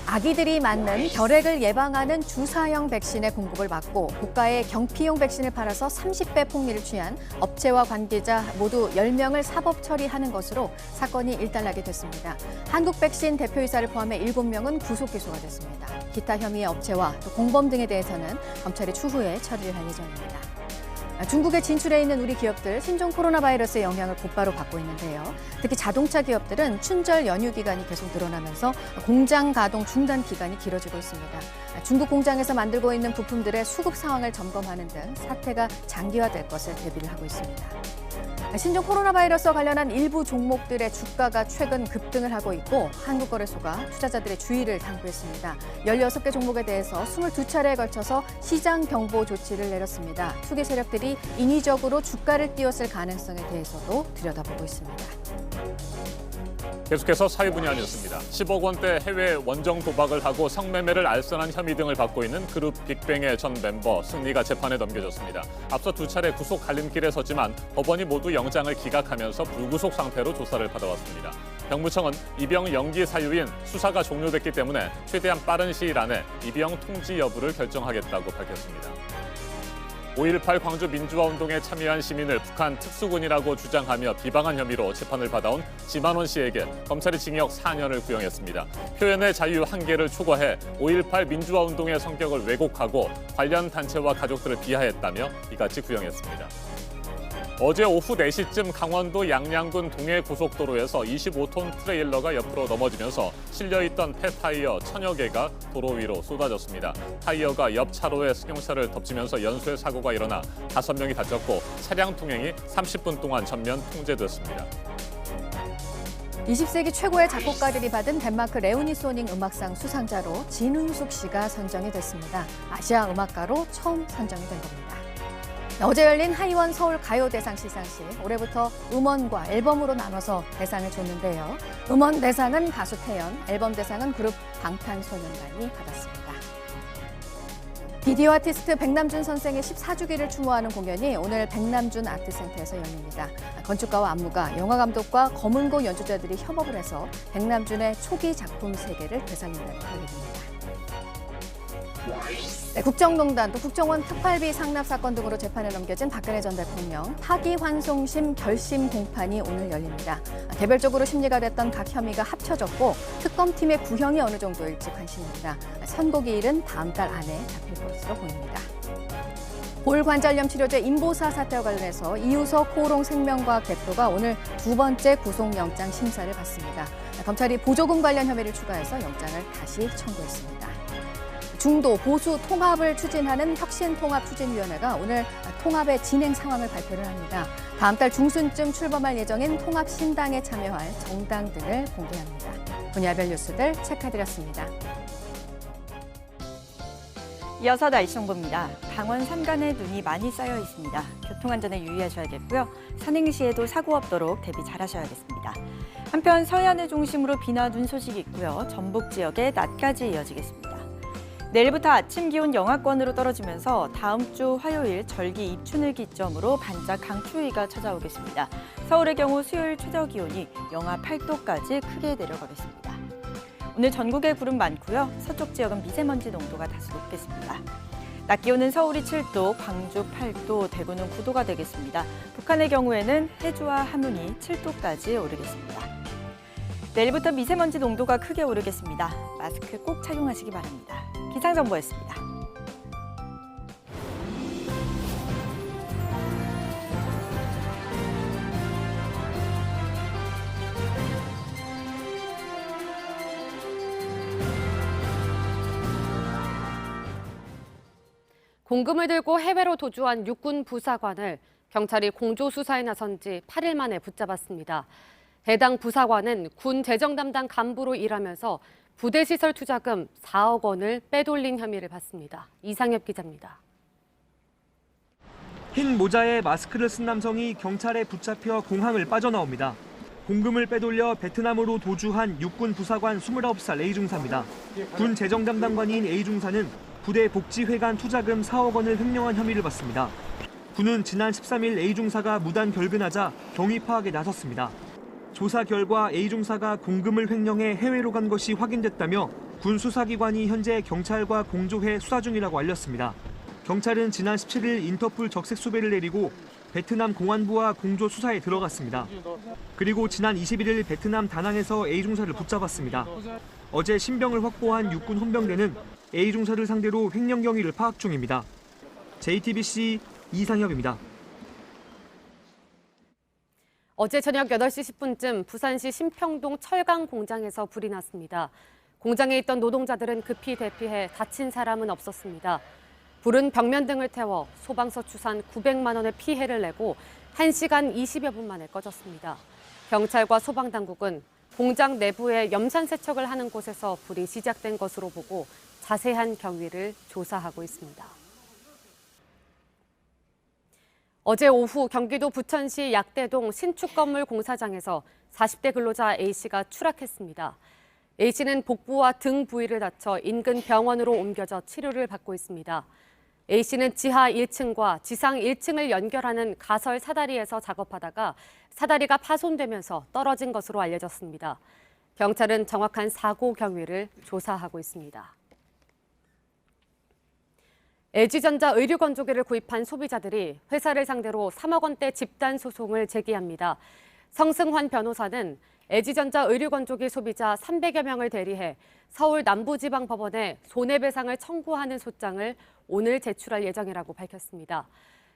아기들이 맞는 결핵을 예방하는 주사형 백신의 공급을 막고 고가의 경피용 백신을 팔아서 30배 폭리를 취한 업체와 관계자 모두 10명을 사법 처리하는 것으로 사건이 일단락이 됐습니다. 한국백신 대표이사를 포함해 7명은 구속 기소가 됐습니다. 기타 혐의의 업체와 또 공범 등에 대해서는 검찰이 추후에 처리를 할 예정입니다. 중국에 진출해 있는 우리 기업들 신종 코로나 바이러스의 영향을 곧바로 받고 있는데요. 특히 자동차 기업들은 춘절 연휴 기간이 계속 늘어나면서 공장 가동 중단 기간이 길어지고 있습니다. 중국 공장에서 만들고 있는 부품들의 수급 상황을 점검하는 등 사태가 장기화될 것을 대비를 하고 있습니다. 신종 코로나 바이러스와 관련한 일부 종목들의 주가가 최근 급등을 하고 있고 한국거래소가 투자자들의 주의를 당부했습니다. 16개 종목에 대해서 22차례에 걸쳐서 시장 경보 조치를 내렸습니다. 투기 세력들이 인위적으로 주가를 띄웠을 가능성에 대해서도 들여다보고 있습니다. 계속해서 사회 분야 뉴스입니다. 10억 원대 해외 원정 도박을 하고 성매매를 알선한 혐의 등을 받고 있는 그룹 빅뱅의 전 멤버 승리가 재판에 넘겨졌습니다. 앞서 2차례 구속 갈림길에 섰지만 법원이 모두 영장을 기각하면서 불구속 상태로 조사를 받아왔습니다. 병무청은 입영 연기 사유인 수사가 종료됐기 때문에 최대한 빠른 시일 안에 입영 통지 여부를 결정하겠다고 밝혔습니다. 5.18 광주 민주화운동에 참여한 시민을 북한 특수군이라고 주장하며 비방한 혐의로 재판을 받아온 지만원 씨에게 검찰이 징역 4년을 구형했습니다. 표현의 자유 한계를 초과해 5.18 민주화운동의 성격을 왜곡하고 관련 단체와 가족들을 비하했다며 이같이 구형했습니다. 어제 오후 4시쯤 강원도 양양군 동해고속도로에서 25톤 트레일러가 옆으로 넘어지면서 실려있던 폐타이어 1000여 개가 도로 위로 쏟아졌습니다. 타이어가 옆 차로의 승용차를 덮치면서 연쇄 사고가 일어나 5명이 다쳤고 차량 통행이 30분 동안 전면 통제됐습니다. 20세기 최고의 작곡가들이 받은 덴마크 레오니소닝 음악상 수상자로 진훈숙 씨가 선정이 됐습니다. 아시아 음악가로 처음 선정이 된 겁니다. 어제 열린 하이원 서울 가요대상 시상식, 올해부터 음원과 앨범으로 나눠서 대상을 줬는데요. 음원 대상은 가수 태연, 앨범 대상은 그룹 방탄소년단이 받았습니다. 비디오 아티스트 백남준 선생의 14주기를 추모하는 공연이 오늘 백남준 아트센터에서 열립니다. 건축가와 안무가, 영화감독과 검은고 연주자들이 협업을 해서 백남준의 초기 작품 세계를 되살린다는 계획입니다. 네, 국정농단 또 국정원 특활비 상납 사건 등으로 재판에 넘겨진 박근혜 전 대통령 파기환송심 결심 공판이 오늘 열립니다. 개별적으로 심리가 됐던 각 혐의가 합쳐졌고 특검팀의 구형이 어느 정도일지 관심입니다. 선고기일은 다음 달 안에 잡힐 것으로 보입니다. 골관절염 치료제 인보사 사태와 관련해서 이우석 코오롱생명과학 대표가 오늘 2번째 구속영장 심사를 받습니다. 검찰이 보조금 관련 혐의를 추가해서 영장을 다시 청구했습니다. 중도 보수 통합을 추진하는 혁신통합추진위원회가 오늘 통합의 진행 상황을 발표를 합니다. 다음 달 중순쯤 출범할 예정인 통합신당에 참여할 정당 등을 공개합니다. 분야별 뉴스들 체크해드렸습니다. 이어서 날씨 정보입니다. 강원 산간에 눈이 많이 쌓여 있습니다. 교통안전에 유의하셔야겠고요. 산행시에도 사고 없도록 대비 잘하셔야겠습니다. 한편 서해안을 중심으로 비나 눈 소식이 있고요. 전북 지역에 낮까지 이어지겠습니다. 내일부터 아침 기온 영하권으로 떨어지면서 다음 주 화요일 절기 입춘을 기점으로 반짝 강추위가 찾아오겠습니다. 서울의 경우 수요일 최저 기온이 영하 8도까지 크게 내려가겠습니다. 오늘 전국에 구름 많고요. 서쪽 지역은 미세먼지 농도가 다소 높겠습니다. 낮 기온은 서울이 7도, 광주 8도, 대구는 9도가 되겠습니다. 북한의 경우에는 해주와 함흥이 7도까지 오르겠습니다. 내일부터 미세먼지 농도가 크게 오르겠습니다. 마스크 꼭 착용하시기 바랍니다. 기상정보였습니다. 공금을 들고 해외로 도주한 육군 부사관을 경찰이 공조수사에 나선 지 8일 만에 붙잡았습니다. 해당 부사관은 군 재정 담당 간부로 일하면서 부대시설 투자금 4억 원을 빼돌린 혐의를 받습니다. 이상엽 기자입니다. 흰 모자에 마스크를 쓴 남성이 경찰에 붙잡혀 공항을 빠져나옵니다. 공금을 빼돌려 베트남으로 도주한 육군 부사관 29살 A중사입니다. 군 재정 담당관인 A중사는 부대 복지회관 투자금 4억 원을 횡령한 혐의를 받습니다. 군은 지난 13일 A중사가 무단 결근하자 경위 파악에 나섰습니다. 조사 결과 A중사가 공금을 횡령해 해외로 간 것이 확인됐다며 군 수사기관이 현재 경찰과 공조해 수사 중이라고 알렸습니다. 경찰은 지난 17일 인터폴 적색 수배를 내리고 베트남 공안부와 공조 수사에 들어갔습니다. 그리고 지난 21일 베트남 다낭에서 A중사를 붙잡았습니다. 어제 신병을 확보한 육군 헌병대는 A중사를 상대로 횡령 경위를 파악 중입니다. JTBC 이상엽입니다. 어제 저녁 8시 10분쯤 부산시 신평동 철강 공장에서 불이 났습니다. 공장에 있던 노동자들은 급히 대피해 다친 사람은 없었습니다. 불은 벽면 등을 태워 소방서 추산 900만 원의 피해를 내고 1시간 20여 분 만에 꺼졌습니다. 경찰과 소방당국은 공장 내부에 염산 세척을 하는 곳에서 불이 시작된 것으로 보고 자세한 경위를 조사하고 있습니다. 어제 오후 경기도 부천시 약대동 신축건물 공사장에서 40대 근로자 A씨가 추락했습니다. A씨는 복부와 등 부위를 다쳐 인근 병원으로 옮겨져 치료를 받고 있습니다. A씨는 지하 1층과 지상 1층을 연결하는 가설 사다리에서 작업하다가 사다리가 파손되면서 떨어진 것으로 알려졌습니다. 경찰은 정확한 사고 경위를 조사하고 있습니다. LG전자 의류건조기를 구입한 소비자들이 회사를 상대로 3억 원대 집단 소송을 제기합니다. 성승환 변호사는 LG전자 의류건조기 소비자 300여 명을 대리해 서울 남부지방법원에 손해배상을 청구하는 소장을 오늘 제출할 예정이라고 밝혔습니다.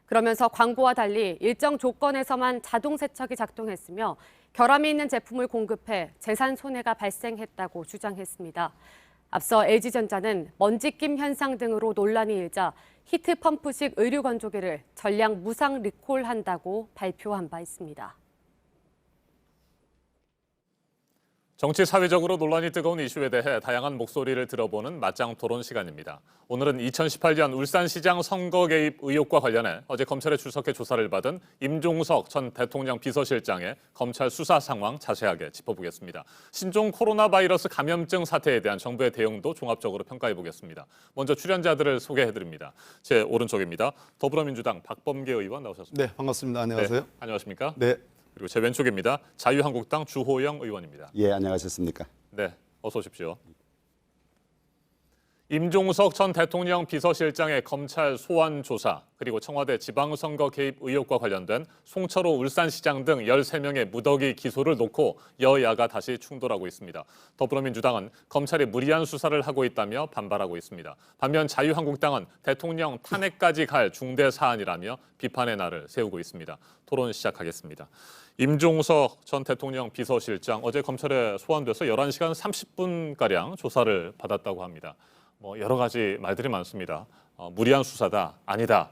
그러면서 광고와 달리 일정 조건에서만 자동 세척이 작동했으며 결함이 있는 제품을 공급해 재산 손해가 발생했다고 주장했습니다. 앞서 LG전자는 먼지낌 현상 등으로 논란이 일자 히트펌프식 의류건조기를 전량 무상 리콜한다고 발표한 바 있습니다. 정치 사회적으로 논란이 뜨거운 이슈에 대해 다양한 목소리를 들어보는 맞짱 토론 시간입니다. 오늘은 2018년 울산시장 선거 개입 의혹과 관련해 어제 검찰에 출석해 조사를 받은 임종석 전 대통령 비서실장의 검찰 수사 상황 자세하게 짚어보겠습니다. 신종 코로나 바이러스 감염증 사태에 대한 정부의 대응도 종합적으로 평가해 보겠습니다. 먼저 출연자들을 소개해드립니다. 제 오른쪽입니다. 더불어민주당 박범계 의원 나오셨습니다. 네, 반갑습니다. 안녕하세요. 네, 안녕하십니까? 네. 그리고 제 왼쪽입니다. 자유한국당 주호영 의원입니다. 예, 안녕하셨습니까? 네, 어서 오십시오. 임종석 전 대통령 비서실장의 검찰 소환 조사, 그리고 청와대 지방선거 개입 의혹과 관련된 송철호 울산시장 등 13명의 무더기 기소를 놓고 여야가 다시 충돌하고 있습니다. 더불어민주당은 검찰이 무리한 수사를 하고 있다며 반발하고 있습니다. 반면 자유한국당은 대통령 탄핵까지 갈 중대 사안이라며 비판의 날을 세우고 있습니다. 토론 시작하겠습니다. 임종석 전 대통령 비서실장 어제 검찰에 소환돼서 11시간 30분가량 조사를 받았다고 합니다. 여러 가지 말들이 많습니다. 무리한 수사다, 아니다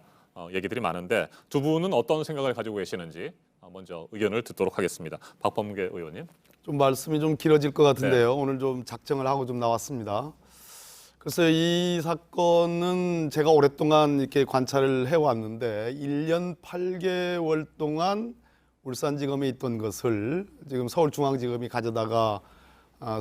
얘기들이 많은데 두 분은 어떤 생각을 가지고 계시는지 먼저 의견을 듣도록 하겠습니다. 박범계 의원님. 좀 말씀이 좀 길어질 것 같은데요. 네. 오늘 좀 작정을 하고 좀 나왔습니다. 그래서 이 사건은 제가 오랫동안 이렇게 관찰을 해왔는데 1년 8개월 동안 울산지검에 있던 것을 지금 서울중앙지검이 가져다가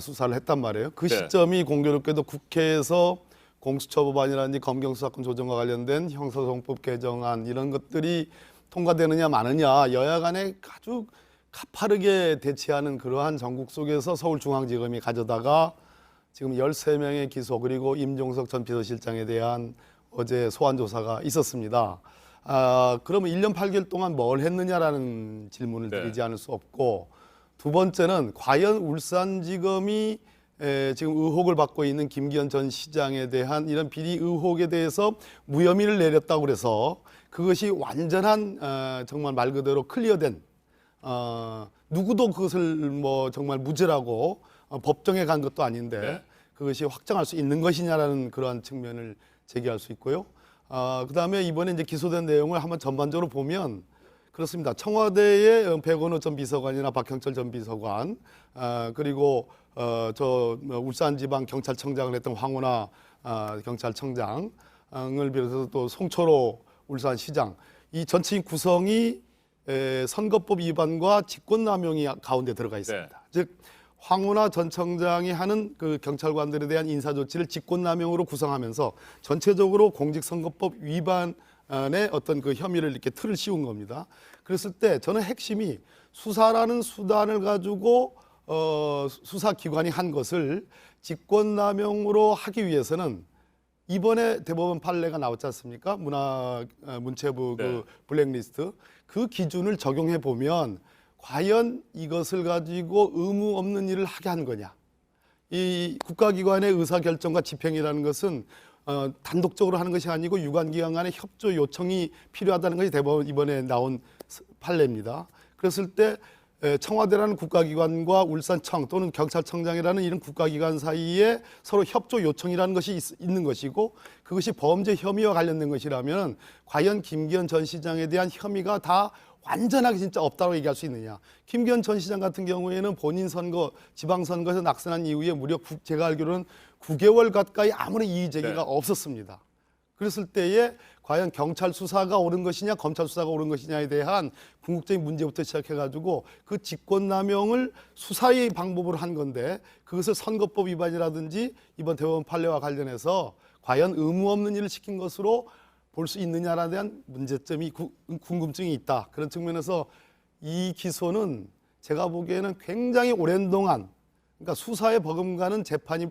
수사를 했단 말이에요. 그 시점이 공교롭게도 국회에서 공수처법안이라든지 검경수사권 조정과 관련된 형사소송법 개정안 이런 것들이 통과되느냐 마느냐 여야 간에 아주 가파르게 대치하는 그러한 전국 속에서 서울중앙지검이 가져다가 지금 13명의 기소 그리고 임종석 전 비서실장에 대한 어제 소환조사가 있었습니다. 그러면 1년 8개월 동안 뭘 했느냐라는 질문을 드리지 않을 수 없고 두 번째는 과연 울산지검이 지금 의혹을 받고 있는 김기현 전 시장에 대한 이런 비리 의혹에 대해서 무혐의를 내렸다고 그래서 그것이 완전한 정말 말 그대로 클리어된 누구도 그것을 정말 무죄라고 법정에 간 것도 아닌데 그것이 확정할 수 있는 것이냐라는 그러한 측면을 제기할 수 있고요. 그다음에 이번에 이제 기소된 내용을 한번 전반적으로 보면 그렇습니다. 청와대의 백원우 전 비서관이나 박형철 전 비서관, 그리고 울산지방경찰청장을 했던 황운하 경찰청장을 비롯해서 또 송철호 울산시장, 이 전체인 구성이 선거법 위반과 직권남용이 가운데 들어가 있습니다. 네. 즉 황운하 전 청장이 하는 그 경찰관들에 대한 인사 조치를 직권남용으로 구성하면서 전체적으로 공직선거법 위반의 어떤 그 혐의를 이렇게 틀을 씌운 겁니다. 그랬을 때 저는 핵심이 수사라는 수단을 가지고 수사기관이 한 것을 직권남용으로 하기 위해서는 이번에 대법원 판례가 나왔지 않습니까? 문체부 그 블랙리스트, 그 기준을 적용해 보면 과연 이것을 가지고 의무 없는 일을 하게 한 거냐? 이 국가기관의 의사결정과 집행이라는 것은 단독적으로 하는 것이 아니고 유관기관 간의 협조 요청이 필요하다는 것이 대법원 이번에 나온 판례입니다. 그랬을 때 청와대라는 국가기관과 울산청 또는 경찰청장이라는 이런 국가기관 사이에 서로 협조 요청이라는 것이 있는 것이고, 그것이 범죄 혐의와 관련된 것이라면 과연 김기현 전 시장에 대한 혐의가 다 완전하게 진짜 없다고 얘기할 수 있느냐. 김기현 전 시장 같은 경우에는 본인 선거, 지방선거에서 낙선한 이후에 무려 제가 알기로는 9개월 가까이 아무런 이의 제기가 없었습니다. 그랬을 때에 과연 경찰 수사가 옳은 것이냐 검찰 수사가 옳은 것이냐에 대한 궁극적인 문제부터 시작해가지고 그 직권남용을 수사의 방법으로 한 건데, 그것을 선거법 위반이라든지 이번 대법원 판례와 관련해서 과연 의무 없는 일을 시킨 것으로 볼 수 있느냐에 대한 문제점이 궁금증이 있다. 그런 측면에서 이 기소는 제가 보기에는 굉장히 오랜 동안, 그러니까 수사에 버금가는 재판이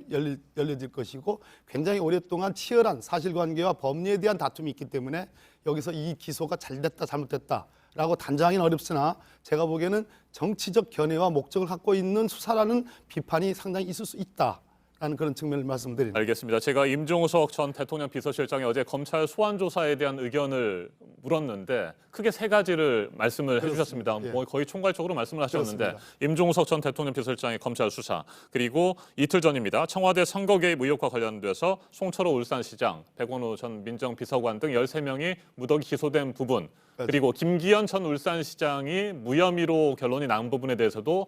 열려질 것이고 굉장히 오랫동안 치열한 사실관계와 법리에 대한 다툼이 있기 때문에 여기서 이 기소가 잘됐다 잘못됐다라고 단정하기는 어렵으나 제가 보기에는 정치적 견해와 목적을 갖고 있는 수사라는 비판이 상당히 있을 수 있다라는 그런 측면을 말씀드립니다. 알겠습니다. 제가 임종석 전 대통령 비서실장이 어제 검찰 소환 조사에 대한 의견을 물었는데 크게 세 가지를 말씀을 해주셨습니다. 예. 뭐 거의 총괄적으로 말씀을 하셨는데 그렇습니다. 임종석 전 대통령 비서실장의 검찰 수사, 그리고 이틀 전입니다. 청와대 선거 개입 의혹과 관련돼서 송철호 울산시장, 백원우 전 민정비서관 등 13명이 무더기 기소된 부분, 그리고 김기현 전 울산시장이 무혐의로 결론이 난 부분에 대해서도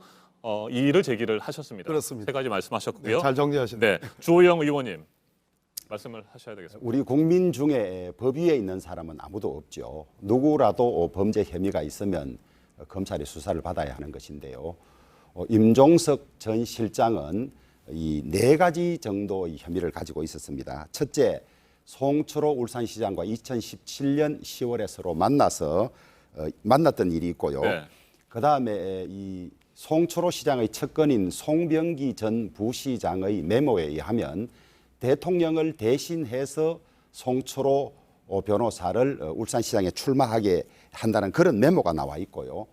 이의를 제기를 하셨습니다. 그렇습니다. 세 가지 말씀하셨고요. 네, 잘 정리하셨네요. 네, 주호영 의원님 말씀을 하셔야 되겠습니다. 우리 국민 중에 법 위에 있는 사람은 아무도 없죠. 누구라도 범죄 혐의가 있으면 검찰이 수사를 받아야 하는 것인데요. 임종석 전 실장은 이 4가지 정도의 혐의를 가지고 있었습니다. 첫째, 송철호 울산시장과 2017년 10월에 서로 만났던 일이 있고요. 네. 그다음에 이 송철호 시장의 측근인 송병기 전 부시장의 메모에 의하면 대통령을 대신해서 송철호 변호사를 울산시장에 출마하게 한다는 그런 메모가 나와 있고요.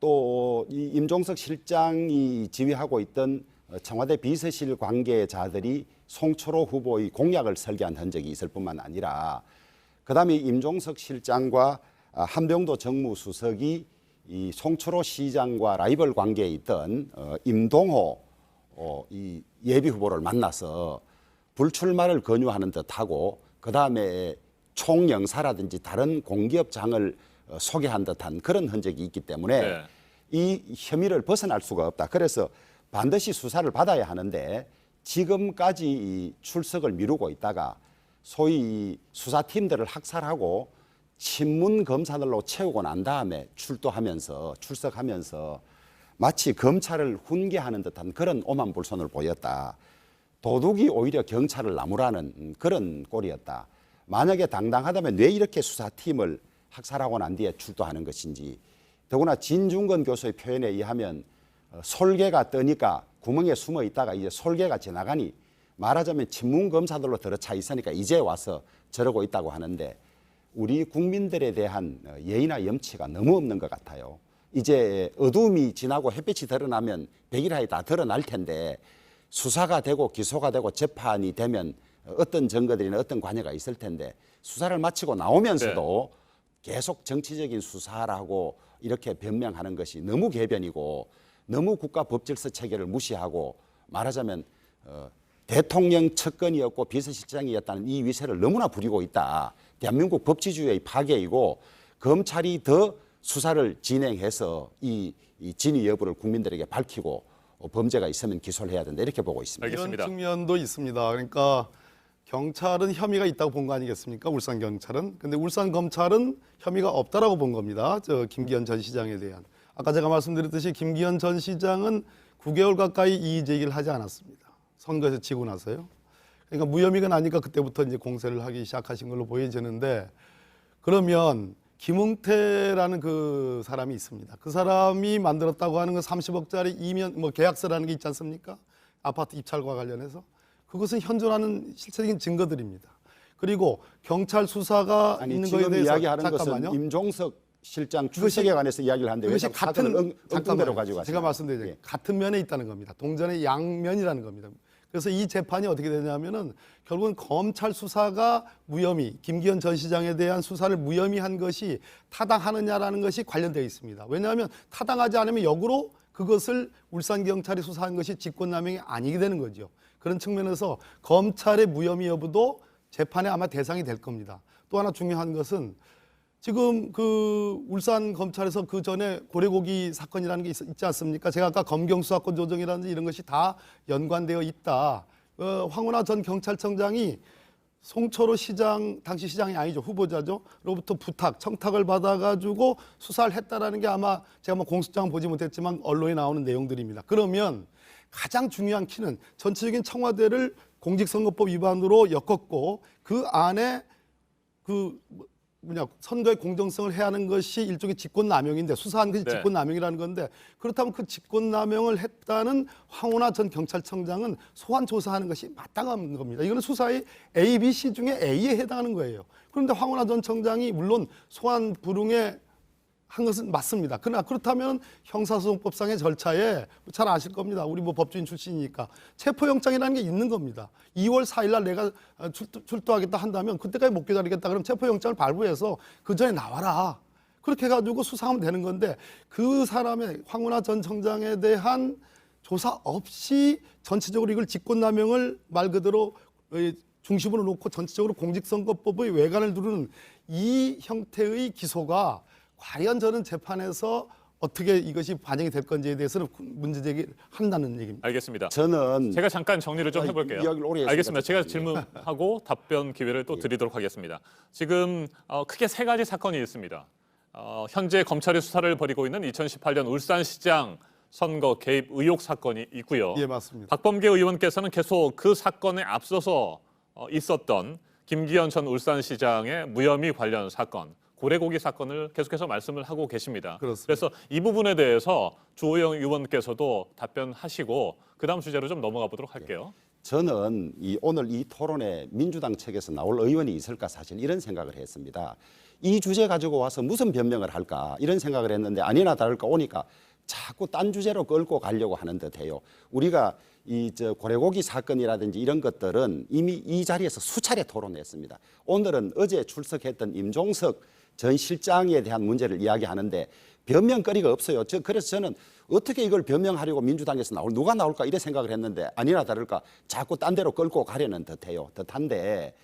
또 이 임종석 실장이 지휘하고 있던 청와대 비서실 관계자들이 송철호 후보의 공약을 설계한 흔적이 있을 뿐만 아니라, 그다음에 임종석 실장과 한병도 정무수석이 이 송철호 시장과 라이벌 관계에 있던 임동호 이 예비 후보를 만나서 불출마를 권유하는 듯하고, 그다음에 총영사라든지 다른 공기업장을 소개한 듯한 그런 흔적이 있기 때문에 이 혐의를 벗어날 수가 없다. 그래서 반드시 수사를 받아야 하는데 지금까지 이 출석을 미루고 있다가 소위 수사팀들을 학살하고 친문 검사들로 채우고 난 다음에 출석하면서 마치 검찰을 훈계하는 듯한 그런 오만불손을 보였다. 도둑이 오히려 경찰을 나무라는 그런 꼴이었다. 만약에 당당하다면 왜 이렇게 수사팀을 학살하고 난 뒤에 출두하는 것인지. 더구나 진중권 교수의 표현에 의하면 솔개가 뜨니까 구멍에 숨어 있다가 이제 솔개가 지나가니 말하자면 친문 검사들로 들어차 있으니까 이제 와서 저러고 있다고 하는데, 우리 국민들에 대한 예의나 염치가 너무 없는 것 같아요. 이제 어둠이 지나고 햇빛이 드러나면 백일하에 다 드러날 텐데, 수사가 되고 기소가 되고 재판이 되면 어떤 증거들이나 어떤 관여가 있을 텐데, 수사를 마치고 나오면서도 계속 정치적인 수사라고 이렇게 변명하는 것이 너무 개변이고 너무 국가 법질서 체계를 무시하고 말하자면 대통령 측근이었고 비서실장이었다는 이 위세를 너무나 부리고 있다. 대한민국 법치주의의 파괴이고 검찰이 더 수사를 진행해서 이 진위 여부를 국민들에게 밝히고 범죄가 있으면 기소를 해야 된다. 이렇게 보고 있습니다. 알겠습니다. 이런 측면도 있습니다. 그러니까 경찰은 혐의가 있다고 본 거 아니겠습니까? 울산 경찰은. 근데 울산 검찰은 혐의가 없다라고 본 겁니다. 저 김기현 전 시장에 대한. 아까 제가 말씀드렸듯이 김기현 전 시장은 9개월 가까이 이의 제기를 하지 않았습니다. 선거에서 지고 나서요. 그러니까 무혐의가 나니까 그때부터 이제 공세를 하기 시작하신 걸로 보여지는데, 그러면 김웅태라는 그 사람이 있습니다. 그 사람이 만들었다고 하는 그 30억짜리 이면 계약서라는 게 있지 않습니까? 아파트 입찰과 관련해서. 그것은 현존하는 실체적인 증거들입니다. 그리고 경찰 수사가 있는 거에 대해서 이야기하는 잠깐만요. 것은 임종석 실장 출석에 관해서 이야기를 하는데 그것이 같은 엉뚱대로 가지고 가시나요? 제가 말씀드리죠. 예. 같은 면에 있다는 겁니다. 동전의 양면이라는 겁니다. 그래서 이 재판이 어떻게 되냐면은 결국은 검찰 수사가 무혐의, 김기현 전 시장에 대한 수사를 무혐의한 것이 타당하느냐라는 것이 관련되어 있습니다. 왜냐하면 타당하지 않으면 역으로 그것을 울산 경찰이 수사한 것이 직권남용이 아니게 되는 거죠. 그런 측면에서 검찰의 무혐의 여부도 재판에 아마 대상이 될 겁니다. 또 하나 중요한 것은 지금 그 울산 검찰에서 그 전에 고래고기 사건이라는 게 있지 않습니까? 제가 아까 검경수사권 조정이라든지 이런 것이 다 연관되어 있다. 황운하 전 경찰청장이 송철호 시장, 당시 시장이 아니죠. 후보자죠. 로부터 부탁, 청탁을 받아가지고 수사를 했다라는 게 아마 제가 뭐 공소장 보지 못했지만 언론에 나오는 내용들입니다. 그러면 가장 중요한 키는 전체적인 청와대를 공직선거법 위반으로 엮었고 그 안에 선거의 공정성을 해하는 것이 일종의 직권남용인데 수사한 것이 네. 직권남용이라는 건데 그렇다면 그 직권남용을 했다는 황운하 전 경찰청장은 소환 조사하는 것이 마땅한 겁니다. 이거는 수사의 A, B, C 중에 A에 해당하는 거예요. 그런데 황운하 전 청장이 물론 소환 불응에 한 것은 맞습니다. 그러나 그렇다면 형사소송법상의 절차에 잘 아실 겁니다. 우리 뭐 법조인 출신이니까 체포영장이라는 게 있는 겁니다. 2월 4일 날 내가 출두하겠다 한다면 그때까지 못 기다리겠다 그럼 체포영장을 발부해서 그 전에 나와라. 그렇게 해가지고 수사하면 되는 건데 그 사람의 황운하 전 청장에 대한 조사 없이 전체적으로 이걸 직권남용을 말 그대로 중심으로 놓고 전체적으로 공직선거법의 외관을 두르는 이 형태의 기소가 과연 저는 재판에서 어떻게 이것이 반영이 될 건지에 대해서는 문제 제기를 한다는 얘기입니다. 알겠습니다. 저는 제가 잠깐 정리를 좀 해볼게요. 이야기를 오래 알겠습니다. 제가 했으니까. 질문하고 답변 기회를 또 드리도록 하겠습니다. 지금 크게 세 가지 사건이 있습니다. 현재 검찰이 수사를 벌이고 있는 2018년 울산시장 선거 개입 의혹 사건이 있고요. 예, 맞습니다. 박범계 의원께서는 계속 그 사건에 앞서서 있었던 김기현 전 울산시장의 무혐의 관련 사건, 고래고기 사건을 계속해서 말씀을 하고 계십니다. 그렇습니다. 그래서 이 부분에 대해서 주호영 의원께서도 답변하시고 그다음 주제로 좀 넘어가 보도록 할게요. 저는 오늘 이 토론에 민주당 측에서 나올 의원이 있을까 사실 이런 생각을 했습니다. 이 주제 가지고 와서 무슨 변명을 할까 이런 생각을 했는데 아니나 다를까 오니까 자꾸 딴 주제로 끌고 가려고 하는 듯해요. 우리가 고래고기 사건이라든지 이런 것들은 이미 이 자리에서 수차례 토론했습니다. 오늘은 어제 출석했던 임종석 전 실장에 대한 문제를 이야기하는데 변명거리가 없어요. 그래서 저는 어떻게 이걸 변명하려고 민주당에서 누가 나올까 이래 생각을 했는데 아니나 다를까 자꾸 딴 데로 끌고 가려는 듯한데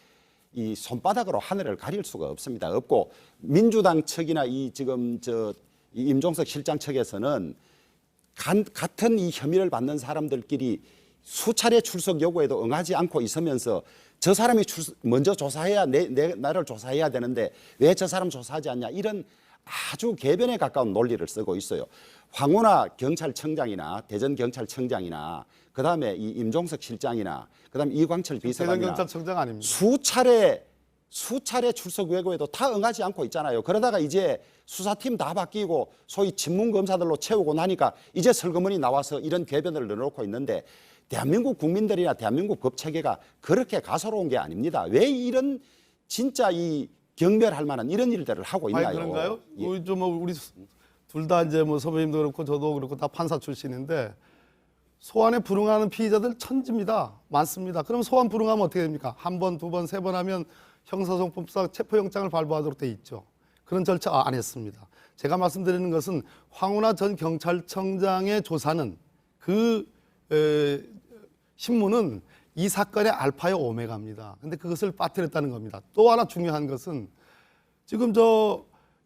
이 손바닥으로 하늘을 가릴 수가 없습니다. 없고 민주당 측이나 지금 이 임종석 실장 측에서는 같은 이 혐의를 받는 사람들끼리 수차례 출석 요구에도 응하지 않고 있으면서 저 사람이 먼저 조사해야 나를 조사해야 되는데 왜 저 사람 조사하지 않냐 이런 아주 개변에 가까운 논리를 쓰고 있어요. 황운하 경찰청장이나 대전경찰청장이나 그다음에 이 임종석 실장이나 그다음에 이광철 비서관이나 대전경찰청장 아닙니다. 수차례 출석 요구에도 다 응하지 않고 있잖아요. 그러다가 이제 수사팀 다 바뀌고 소위 친문검사들로 채우고 나니까 이제 설거머니 나와서 이런 개변을 넣어놓고 있는데 대한민국 국민들이나 대한민국 법체계가 그렇게 가소로운 게 아닙니다. 왜 이런 진짜 이 경멸할 만한 이런 일들을 하고 있나요? 그런가요? 예. 우리 둘 다 이제 뭐 선배님도 그렇고 저도 그렇고 다 판사 출신인데 소환에 불응하는 피의자들 천지입니다. 많습니다. 그럼 소환 불응하면 어떻게 됩니까? 한 번, 두 번, 세 번 하면 형사소송법상 체포영장을 발부하도록 돼 있죠. 그런 절차 안 했습니다. 제가 말씀드리는 것은 황운하 전 경찰청장의 조사는 신문은 이 사건의 알파의 오메가입니다. 근데 그것을 빠뜨렸다는 겁니다. 또 하나 중요한 것은 지금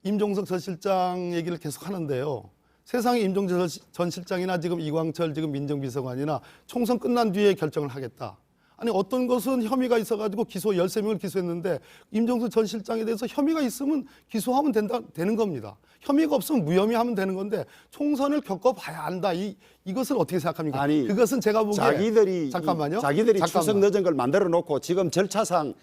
임종석 전 실장 얘기를 계속 하는데요. 세상에 임종석 전 실장이나 지금 이광철 지금 민정비서관이나 총선 끝난 뒤에 결정을 하겠다. 아니 어떤 것은 혐의가 있어가지고 13명을 기소했는데 임종석 전 실장에 대해서 혐의가 있으면 기소하면 되는 겁니다. 혐의가 없으면 무혐의하면 되는 건데 총선을 겪어봐야 한다. 이것을 어떻게 생각합니까? 아니 그것은 제가 보기에 자기들이 출석 늦은 걸 만들어 놓고 지금 절차상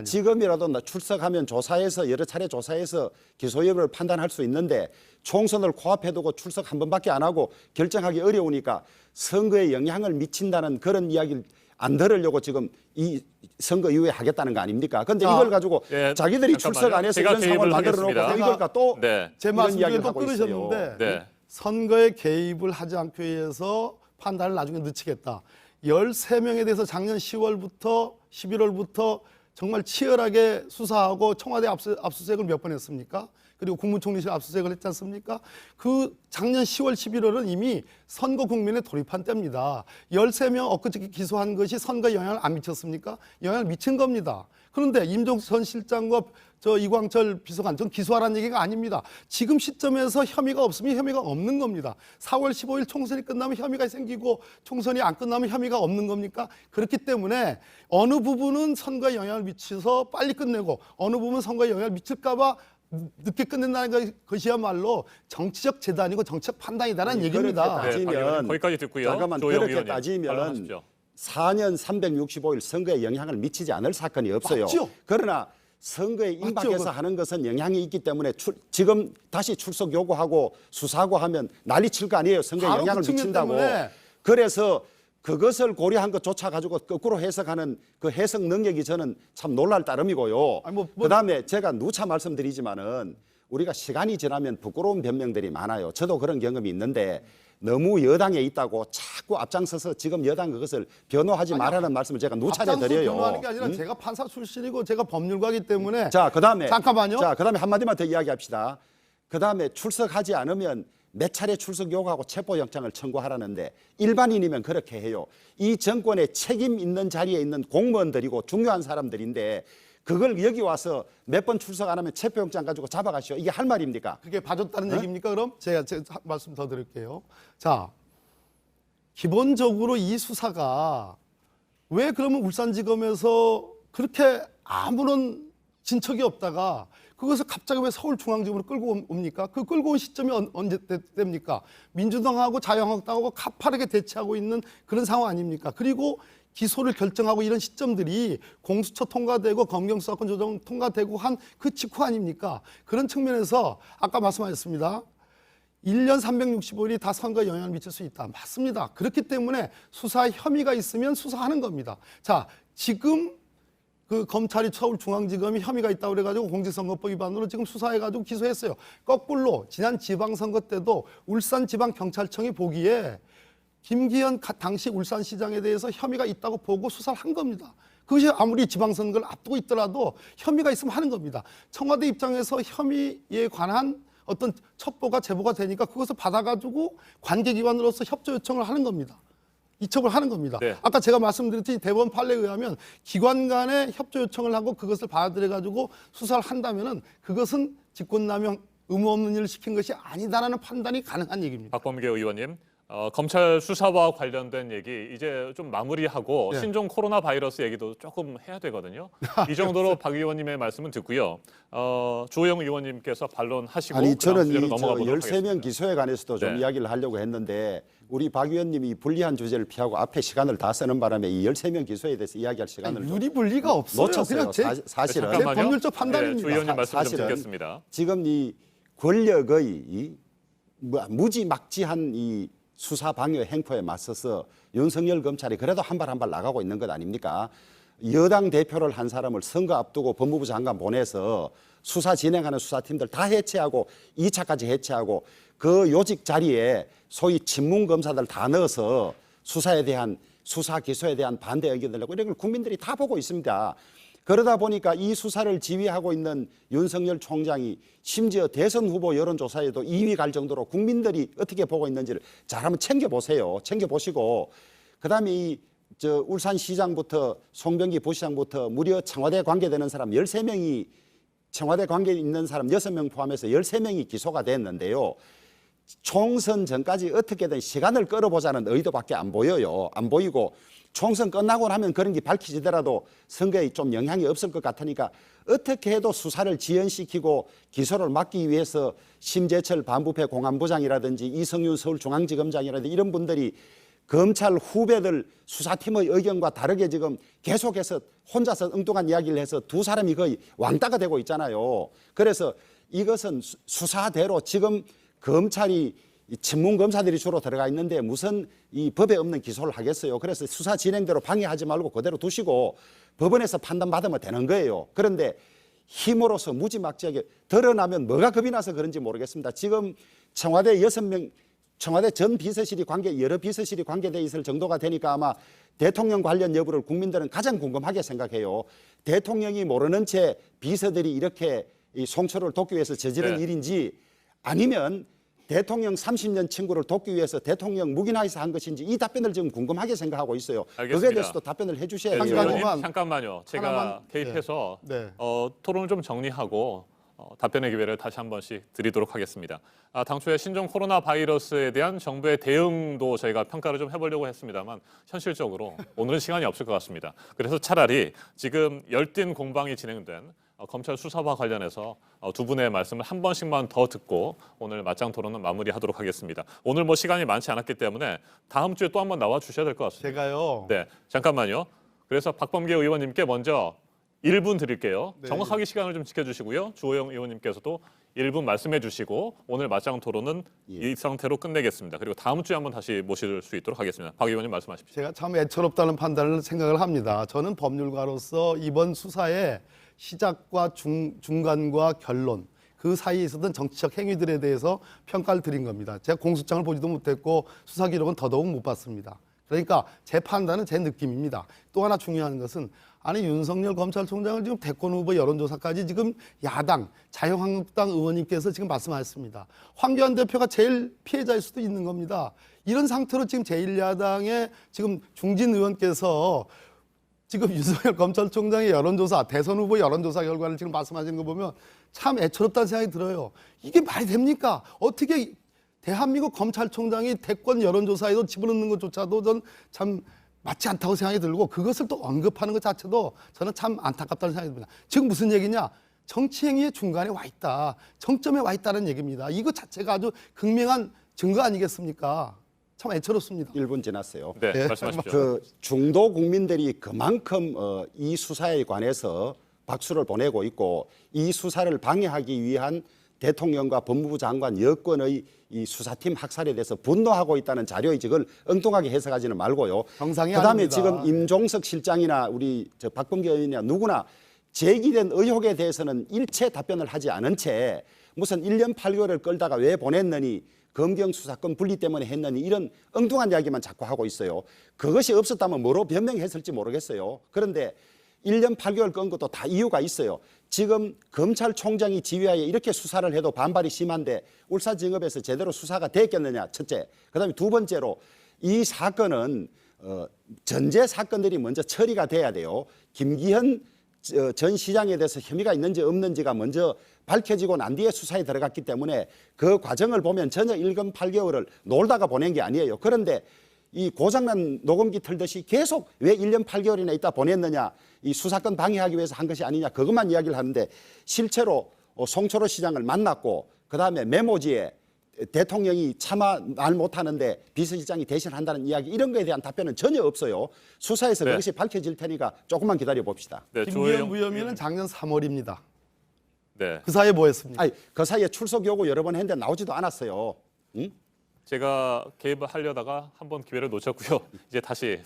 지금이라도 출석하면 조사해서 여러 차례 조사해서 기소 여부를 판단할 수 있는데 총선을 코앞에 두고 출석 한 번밖에 안 하고 결정하기 어려우니까 선거에 영향을 미친다는 그런 이야기를 안 들으려고 지금 이 선거 이후에 하겠다는 거 아닙니까? 그런데 이걸 가지고 자기들이 출석 안 해서 이런 상황을 만들어 놓고 이걸까 또 제 말씀 중에 또 끊으셨는데 네. 선거에 개입을 하지 않기 위해서 판단을 나중에 늦추겠다. 13명에 대해서 작년 10월부터 11월부터 정말 치열하게 수사하고 청와대 압수수색을 몇 번 했습니까? 그리고 국무총리실 압수수색을 했지 않습니까? 그 작년 10월, 11월은 이미 선거 국면에 돌입한 때입니다. 13명 엊그저께 기소한 것이 선거에 영향을 안 미쳤습니까? 영향을 미친 겁니다. 그런데 임종석 전 실장과 이광철 비서관 전 기소하라는 얘기가 아닙니다. 지금 시점에서 혐의가 없으면 혐의가 없는 겁니다. 4월 15일 총선이 끝나면 혐의가 생기고 총선이 안 끝나면 혐의가 없는 겁니까? 그렇기 때문에 어느 부분은 선거에 영향을 미쳐서 빨리 끝내고 어느 부분은 선거에 영향을 미칠까 봐 늦게 끝낸다는 것이야말로 정치적 재단이고 정치적 판단이다라는 얘기입니다. 따지면 거기까지 듣고요. 잠깐만 그렇게 따지면 4년 365일 선거에 영향을 미치지 않을 사건이 없어요. 맞죠? 그러나 선거에 임박해서 하는 것은 영향이 있기 때문에 지금 다시 출석 요구하고 수사하고 하면 난리 칠 거 아니에요. 선거에 영향을 미친다고. 그래서 그것을 고려한 것조차 가지고 거꾸로 해석하는 그 해석 능력이 저는 참 놀랄 따름이고요. 그다음에 제가 누차 말씀드리지만은 우리가 시간이 지나면 부끄러운 변명들이 많아요. 저도 그런 경험이 있는데 너무 여당에 있다고 자꾸 앞장서서 지금 여당 그것을 변호하지 말라는 말씀을 제가 누차례 드려요. 변호하는 게 아니라 제가 판사 출신이고 제가 법률가이기 때문에 자, 그다음에 잠깐만요. 자, 그다음에 한마디만 더 이야기합시다. 그다음에 출석하지 않으면 몇 차례 출석 요구하고 체포영장을 청구하라는데 일반인이면 그렇게 해요. 이 정권에 책임 있는 자리에 있는 공무원들이고 중요한 사람들인데 그걸 여기 와서 몇 번 출석 안 하면 체포영장 가지고 잡아가시오. 이게 할 말입니까? 그게 봐줬다는 얘기입니까? 그럼 제가 말씀 더 드릴게요. 자, 기본적으로 이 수사가 왜 그러면 울산지검에서 그렇게 아무런 진척이 없다가 그것을 갑자기 왜 서울중앙지검으로 끌고 옵니까? 그 끌고 온 시점이 언제 됩니까? 민주당하고 자유한국당하고 가파르게 대치하고 있는 그런 상황 아닙니까? 그리고 기소를 결정하고 이런 시점들이 공수처 통과되고 검경수사권 조정 통과되고 한 그 직후 아닙니까? 그런 측면에서 아까 말씀하셨습니다. 1년 365일이 다 선거에 영향을 미칠 수 있다. 맞습니다. 그렇기 때문에 수사에 혐의가 있으면 수사하는 겁니다. 자, 지금 그 검찰이 서울중앙지검이 혐의가 있다고 그래가지고 공직선거법 위반으로 지금 수사해가지고 기소했어요. 거꾸로 지난 지방선거 때도 울산지방경찰청이 보기에 김기현 당시 울산시장에 대해서 혐의가 있다고 보고 수사를 한 겁니다. 그것이 아무리 지방선거를 앞두고 있더라도 혐의가 있으면 하는 겁니다. 청와대 입장에서 혐의에 관한 어떤 첩보가 제보가 되니까 그것을 받아가지고 관계기관으로서 협조 요청을 하는 겁니다. 이첩을 하는 겁니다. 네. 아까 제가 말씀드렸듯이 대법원 판례에 의하면 기관 간에 협조 요청을 하고 그것을 받아들여가지고 수사를 한다면은 그것은 직권남용 의무 없는 일을 시킨 것이 아니다라는 판단이 가능한 얘기입니다. 박범계 의원님. 검찰 수사와 관련된 얘기 이제 좀 마무리하고 네. 신종 코로나 바이러스 얘기도 조금 해야 되거든요. 이 정도로 박 의원님의 말씀은 듣고요. 주호영 의원님께서 반론하시고 아니 저는 이 넘어가 보도록 13명 하겠습니다. 기소에 관해서도 좀 네. 이야기를 하려고 했는데 우리 박 의원님이 불리한 주제를 피하고 앞에 시간을 다 쓰는 바람에 이 13명 기소에 대해서 이야기할 시간을 유리불리가 없어요. 놓쳤어요. 그냥 사실은 제 법률적 판단입니다. 주 의원님 말씀 좀 사실은 듣겠습니다. 지금 이 권력의 이 무지막지한 이 수사 방해 행포에 맞서서 윤석열 검찰이 그래도 한 발 한 발 나가고 있는 것 아닙니까? 여당 대표를 한 사람을 선거 앞두고 법무부 장관 보내서 수사 진행하는 수사팀들 다 해체하고 2차까지 해체하고 그 요직 자리에 소위 친문 검사들 다 넣어서 수사 기소에 대한 반대 의견들 내고 이런 걸 국민들이 다 보고 있습니다. 그러다 보니까 이 수사를 지휘하고 있는 윤석열 총장이 심지어 대선 후보 여론조사에도 2위 갈 정도로 국민들이 어떻게 보고 있는지를 잘 한번 챙겨보세요. 챙겨보시고 그다음에 이 저 울산시장부터 송병기 부시장부터 무려 청와대 관계되는 사람 13명이 청와대 관계 있는 사람 6명 포함해서 13명이 기소가 됐는데요. 총선 전까지 어떻게든 시간을 끌어보자는 의도밖에 안 보여요. 안 보이고 총선 끝나고 나면 그런 게 밝혀지더라도 선거에 좀 영향이 없을 것 같으니까 어떻게 해도 수사를 지연시키고 기소를 막기 위해서 심재철 반부패 공안부장이라든지 이성윤 서울중앙지검장이라든지 이런 분들이 검찰 후배들 수사팀의 의견과 다르게 지금 계속해서 혼자서 엉뚱한 이야기를 해서 두 사람이 거의 왕따가 되고 있잖아요. 그래서 이것은 수사대로 지금 검찰이 친문 검사들이 주로 들어가 있는데 무슨 이 법에 없는 기소를 하겠어요. 그래서 수사 진행대로 방해하지 말고 그대로 두시고 법원에서 판단받으면 되는 거예요. 그런데 힘으로서 무지막지하게 드러나면 뭐가 겁이 나서 그런지 모르겠습니다. 지금 청와대 6명, 청와대 전 비서실이 여러 비서실이 관계되어 있을 정도가 되니까 아마 대통령 관련 여부를 국민들은 가장 궁금하게 생각해요. 대통령이 모르는 채 비서들이 이렇게 이 송초를 돕기 위해서 저지른 일인지 아니면 대통령 30년 친구를 돕기 위해서 대통령 묵인하에서 한 것인지 이 답변을 지금 궁금하게 생각하고 있어요. 알겠습니다. 그거에 대해서도 답변을 해주셔야 돼요. 의원님, 잠깐만요. 제가 하나만, 개입해서 네. 토론을 좀 정리하고 답변의 기회를 다시 한 번씩 드리도록 하겠습니다. 당초에 신종 코로나 바이러스에 대한 정부의 대응도 저희가 평가를 좀 해보려고 했습니다만 현실적으로 오늘은 시간이 없을 것 같습니다. 그래서 차라리 지금 열띤 공방이 진행된 검찰 수사와 관련해서 두 분의 말씀을 한 번씩만 더 듣고 오늘 맞짱 토론은 마무리하도록 하겠습니다. 오늘 뭐 시간이 많지 않았기 때문에 다음 주에 또 한번 나와 주셔야 될 것 같습니다. 제가요. 네, 잠깐만요. 그래서 박범계 의원님께 먼저 1분 드릴게요. 네. 정확하게 시간을 좀 지켜주시고요. 주호영 의원님께서도 1분 말씀해 주시고 오늘 맞짱 토론은 이 상태로 끝내겠습니다. 그리고 다음 주에 한번 다시 모실 수 있도록 하겠습니다. 박 의원님 말씀하십시오. 제가 참 애처롭다는 판단을 생각을 합니다. 저는 법률가로서 이번 수사의 시작과 중간과 결론 그 사이에 있었던 정치적 행위들에 대해서 평가를 드린 겁니다. 제가 공소장을 보지도 못했고 수사 기록은 더더욱 못 봤습니다. 그러니까 제 판단은 제 느낌입니다. 또 하나 중요한 것은 아니 윤석열 검찰총장을 지금 대권 후보 여론조사까지 지금 야당 자유한국당 의원님께서 지금 말씀하셨습니다. 황교안 대표가 제일 피해자일 수도 있는 겁니다. 이런 상태로 지금 제1야당의 지금 중진 의원께서 지금 윤석열 검찰총장의 여론조사, 대선 후보 여론조사 결과를 지금 말씀하시는 거 보면 참 애처롭다는 생각이 들어요. 이게 말이 됩니까? 어떻게 대한민국 검찰총장이 대권 여론조사에도 집어넣는 것조차도 전 참 맞지 않다고 생각이 들고 그것을 또 언급하는 것 자체도 저는 참 안타깝다는 생각이 듭니다. 지금 무슨 얘기냐? 정치 행위의 중간에 와 있다. 정점에 와 있다는 얘기입니다. 이거 자체가 아주 극명한 증거 아니겠습니까? 참 애처롭습니다. 1분 지났어요. 네, 말씀하십시오. 그 중도 국민들이 그만큼 이 수사에 관해서 박수를 보내고 있고 이 수사를 방해하기 위한 대통령과 법무부 장관 여권의 이 수사팀 학살에 대해서 분노하고 있다는 자료이지 그걸 엉뚱하게 해석하지는 말고요. 정상이 그다음에 아닙니다. 지금 임종석 실장이나 우리 박범계 의원이나 누구나 제기된 의혹에 대해서는 일체 답변을 하지 않은 채 무슨 1년 8개월을 끌다가 왜 보냈느니 검경 수사권 분리 때문에 했느니 이런 엉뚱한 이야기만 자꾸 하고 있어요. 그것이 없었다면 뭐로 변명했을지 모르겠어요. 그런데 1년 8개월 끈 것도 다 이유가 있어요. 지금 검찰총장이 지휘하에 이렇게 수사를 해도 반발이 심한데 울산지검에서 제대로 수사가 됐겠느냐 첫째. 그다음에 두 번째로 이 사건은 전제 사건들이 먼저 처리가 돼야 돼요. 김기현 전 시장에 대해서 혐의가 있는지 없는지가 먼저 밝혀지고 난 뒤에 수사에 들어갔기 때문에 그 과정을 보면 전혀 1년 8개월을 놀다가 보낸 게 아니에요. 그런데 이 고장난 녹음기 틀듯이 계속 왜 1년 8개월이나 있다 보냈느냐 이 수사권 방해하기 위해서 한 것이 아니냐 그것만 이야기를 하는데 실제로 송초로 시장을 만났고 그다음에 메모지에 대통령이 차마 말 못하는데 비서실장이 대신한다는 이야기 이런 거에 대한 답변은 전혀 없어요. 수사에서 네. 그것이 밝혀질 테니까 조금만 기다려 봅시다. 네, 김기현 부여민은 작년 3월입니다. 네. 그 사이에 뭐 했습니까? 아니, 그 사이에 출석 요구 여러 번 했는데 나오지도 않았어요. 응? 제가 개입을 하려다가 한번 기회를 놓쳤고요. 이제 다시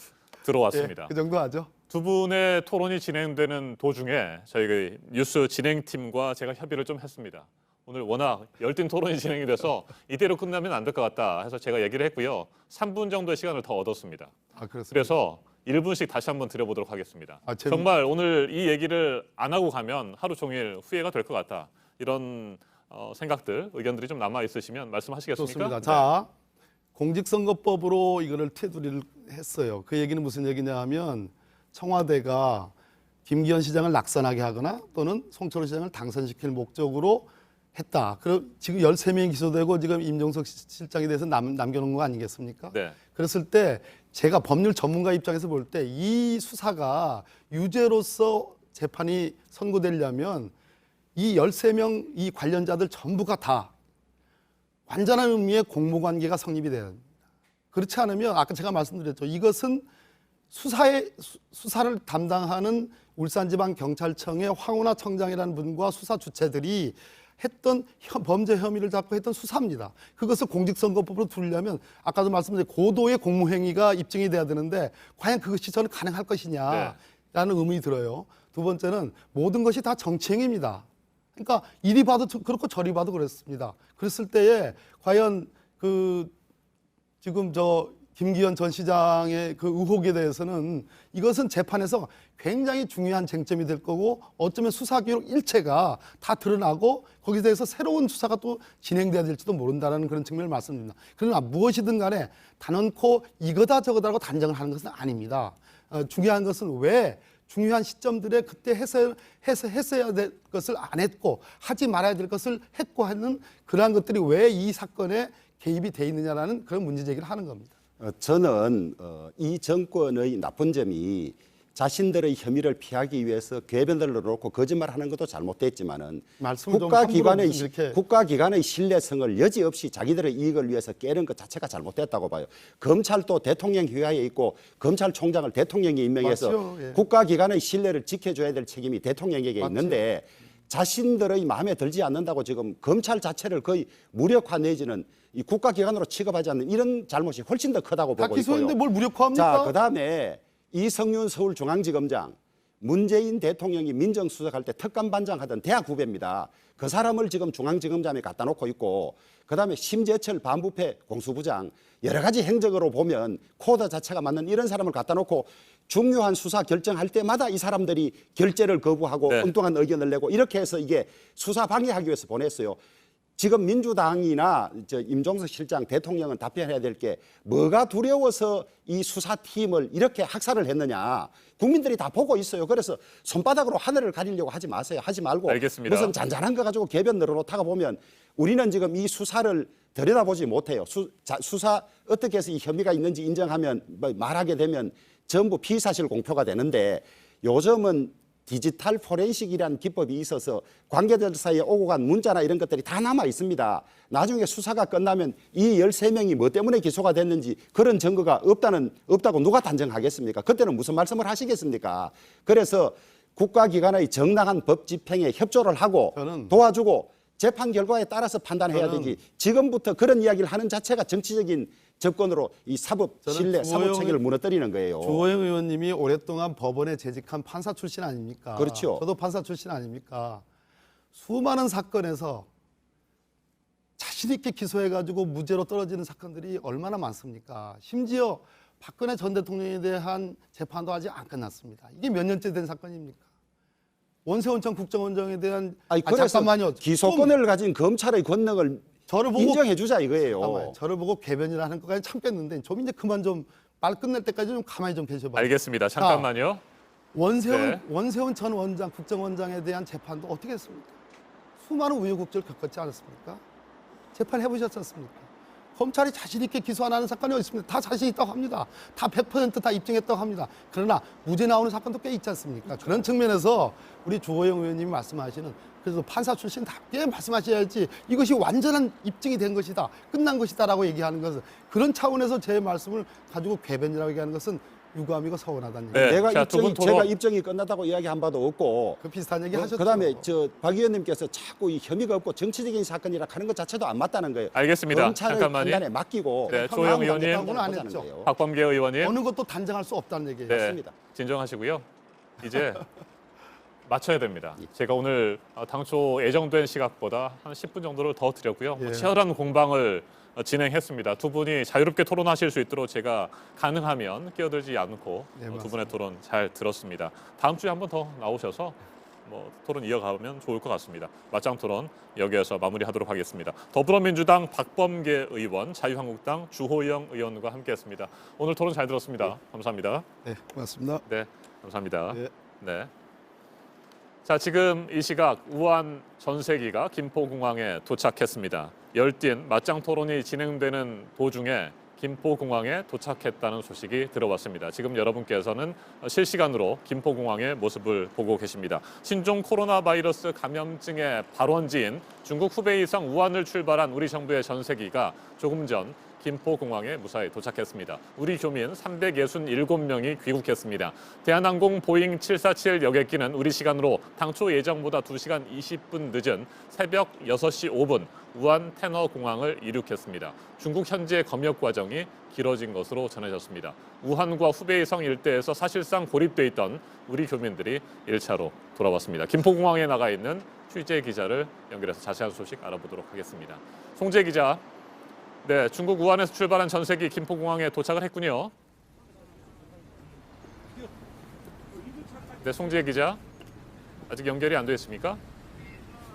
들어왔습니다. 예, 그 정도 하죠. 두 분의 토론이 진행되는 도중에 저희 뉴스 진행팀과 제가 협의를 좀 했습니다. 오늘 워낙 열띤 토론이 진행이 돼서 이대로 끝나면 안 될 것 같다 해서 제가 얘기를 했고요. 3분 정도의 시간을 더 얻었습니다. 아, 그렇습니다. 그래서 1분씩 다시 한번 드려보도록 하겠습니다. 아, 정말 오늘 이 얘기를 안 하고 가면 하루 종일 후회가 될 것 같다. 이런 생각들, 의견들이 좀 남아 있으시면 말씀하시겠습니까? 좋습니다. 자, 공직선거법으로 이거를 테두리를 했어요. 그 얘기는 무슨 얘기냐 하면 청와대가 김기현 시장을 낙선하게 하거나 또는 송철호 시장을 당선시킬 목적으로 했다. 그럼 지금 13명이 기소되고 지금 임종석 실장에 대해서 남겨놓은 거 아니겠습니까? 네. 그랬을 때 제가 법률 전문가 입장에서 볼 때 이 수사가 유죄로서 재판이 선고되려면 이 13명 이 관련자들 전부가 다 완전한 의미의 공모관계가 성립이 돼야 됩니다. 그렇지 않으면 아까 제가 말씀드렸죠. 이것은 수사를 담당하는 울산지방경찰청의 황운하 청장이라는 분과 수사 주체들이 했던 범죄 혐의를 잡고 했던 수사입니다. 그것을 공직선거법으로 두려면 아까도 말씀드린 고도의 공무행위가 입증이 돼야 되는데 과연 그것이 저는 가능할 것이냐라는 의문이 들어요. 두 번째는 모든 것이 다 정치행위입니다. 그러니까 이리 봐도 그렇고 저리 봐도 그렇습니다. 그랬을 때에 과연 지금 김기현 전 시장의 그 의혹에 대해서는 이것은 재판에서 굉장히 중요한 쟁점이 될 거고 어쩌면 수사 기록 일체가 다 드러나고 거기에 대해서 새로운 수사가 또 진행돼야 될지도 모른다는 그런 측면을 말씀드립니다. 그러나 무엇이든 간에 단언코 이거다 저거다라고 단정을 하는 것은 아닙니다. 중요한 것은 왜 중요한 시점들에 그때 했어야 될 것을 안 했고 하지 말아야 될 것을 했고 하는 그러한 것들이 왜 이 사건에 개입이 돼 있느냐라는 그런 문제 제기를 하는 겁니다. 저는 이 정권의 나쁜 점이 자신들의 혐의를 피하기 위해서 궤변들을 놓고 거짓말하는 것도 잘못됐지만은 국가기관의 신뢰성을 여지없이 자기들의 이익을 위해서 깨는 것 자체가 잘못됐다고 봐요. 검찰도 대통령 휘하에 있고 검찰총장을 대통령이 임명해서 예. 국가기관의 신뢰를 지켜줘야 될 책임이 대통령에게 있는데 자신들의 마음에 들지 않는다고 지금 검찰 자체를 거의 무력화 내지는 이 국가기관으로 취급하지 않는 이런 잘못이 훨씬 더 크다고 보고 있고요. 기소했는데 뭘 무력화합니까? 자, 그다음에 이성윤 서울중앙지검장, 문재인 대통령이 민정수석할 때 특감반장하던 대학 후배입니다. 그 사람을 지금 중앙지검장에 갖다 놓고 있고 그다음에 심재철 반부패 공수부장 여러 가지 행적으로 보면 코드 자체가 맞는 이런 사람을 갖다 놓고 중요한 수사 결정할 때마다 이 사람들이 결재를 거부하고 엉뚱한 의견을 내고 이렇게 해서 이게 수사 방해하기 위해서 보냈어요. 지금 민주당이나 임종석 실장 대통령은 답변해야 될 게 뭐가 두려워서 이 수사팀을 이렇게 학살을 했느냐. 국민들이 다 보고 있어요. 그래서 손바닥으로 하늘을 가리려고 하지 마세요. 하지 말고 알겠습니다. 무슨 잔잔한 거 가지고 개변 늘어놓다가 보면 우리는 지금 이 수사를 들여다보지 못해요. 수사 어떻게 해서 이 혐의가 있는지 인정하면 말하게 되면 전부 피의사실 공표가 되는데 요즘은 디지털 포렌식이라는 기법이 있어서 관계자 사이에 오고 간 문자나 이런 것들이 다 남아 있습니다. 나중에 수사가 끝나면 이 13명이 뭐 때문에 기소가 됐는지 그런 증거가 없다고 누가 단정하겠습니까? 그때는 무슨 말씀을 하시겠습니까? 그래서 국가기관의 정당한 법 집행에 협조를 하고 도와주고 재판 결과에 따라서 판단해야 되지 지금부터 그런 이야기를 하는 자체가 정치적인 접근으로 이 사법 신뢰, 사법 체계를 무너뜨리는 거예요. 주호영 의원님이 오랫동안 법원에 재직한 판사 출신 아닙니까? 그렇죠. 저도 판사 출신 아닙니까? 수많은 사건에서 자신 있게 기소해가지고 무죄로 떨어지는 사건들이 얼마나 많습니까? 심지어 박근혜 전 대통령에 대한 재판도 아직 안 끝났습니다. 이게 몇 년째 된 사건입니까? 원세훈 전 국정원장에 대한 그래서 잠깐만요. 기소권을 가진 검찰의 권능을 인정해 주자 이거예요. 잠깐만요. 저를 보고 개변이라는 것까지 참겠는데 좀 이제 그만 좀 말 끝낼 때까지 좀 가만히 좀 계셔봐요. 알겠습니다. 잠깐만요. 원세훈 전 원장 국정원장에 대한 재판도 어떻게 했습니까? 수많은 우여곡절을 겪었지 않았습니까? 재판해 보셨지 않습니까? 검찰이 자신 있게 기소 안 하는 사건이 어디 있습니까? 다 자신 있다고 합니다. 다 100% 다 입증했다고 합니다. 그러나 무죄 나오는 사건도 꽤 있지 않습니까? 그런 측면에서 우리 주호영 의원님이 말씀하시는 그래서 판사 출신답게 말씀하셔야지 이것이 완전한 입증이 된 것이다. 끝난 것이다라고 얘기하는 것은 그런 차원에서 제 말씀을 가지고 궤변이라고 얘기하는 것은 유감이고 서운하다는 얘기입니다. 제가 입증이 끝났다고 이야기한 바도 없고 그 비슷한 얘기 하셨죠. 그다음에 박 의원님께서 자꾸 이 혐의가 없고 정치적인 사건이라 하는 것 자체도 안 맞다는 거예요. 알겠습니다. 검찰의 판단에 맡기고 주호영 의원님, 안 했죠. 박범계 의원님 어느 것도 단정할 수 없다는 얘기예요. 맞습니다. 진정하시고요. 이제 맞춰야 됩니다. 제가 오늘 당초 예정된 시각보다 한 10분 정도를 더 드렸고요. 치열한 공방을 진행했습니다. 두 분이 자유롭게 토론하실 수 있도록 제가 가능하면 끼어들지 않고 두 분의 토론 잘 들었습니다. 다음 주에 한 번 더 나오셔서 토론 이어가면 좋을 것 같습니다. 맞짱 토론 여기에서 마무리하도록 하겠습니다. 더불어민주당 박범계 의원, 자유한국당 주호영 의원과 함께했습니다. 오늘 토론 잘 들었습니다. 감사합니다. 네, 고맙습니다. 네, 감사합니다. 네. 네. 자, 지금 이 시각 우한 전세기가 김포공항에 도착했습니다. 열띤 맞짱 토론이 진행되는 도중에 김포공항에 도착했다는 소식이 들어왔습니다. 지금 여러분께서는 실시간으로 김포공항의 모습을 보고 계십니다. 신종 코로나 바이러스 감염증의 발원지인 중국 후베이성 우한을 출발한 우리 정부의 전세기가 조금 전 김포공항에 무사히 도착했습니다. 우리 교민 367명이 귀국했습니다. 대한항공 보잉 747 여객기는 우리 시간으로 당초 예정보다 2시간 20분 늦은 새벽 6시 5분 우한 테너 공항을 이륙했습니다. 중국 현지의 검역 과정이 길어진 것으로 전해졌습니다. 우한과 후베이성 일대에서 사실상 고립돼 있던 우리 교민들이 1차로 돌아왔습니다. 김포공항에 나가 있는 취재 기자를 연결해서 자세한 소식 알아보도록 하겠습니다. 송재 기자. 네, 중국 우한에서 출발한 전세기 김포공항에 도착을 했군요. 네, 송지혜 기자. 아직 연결이 안 돼 있습니까?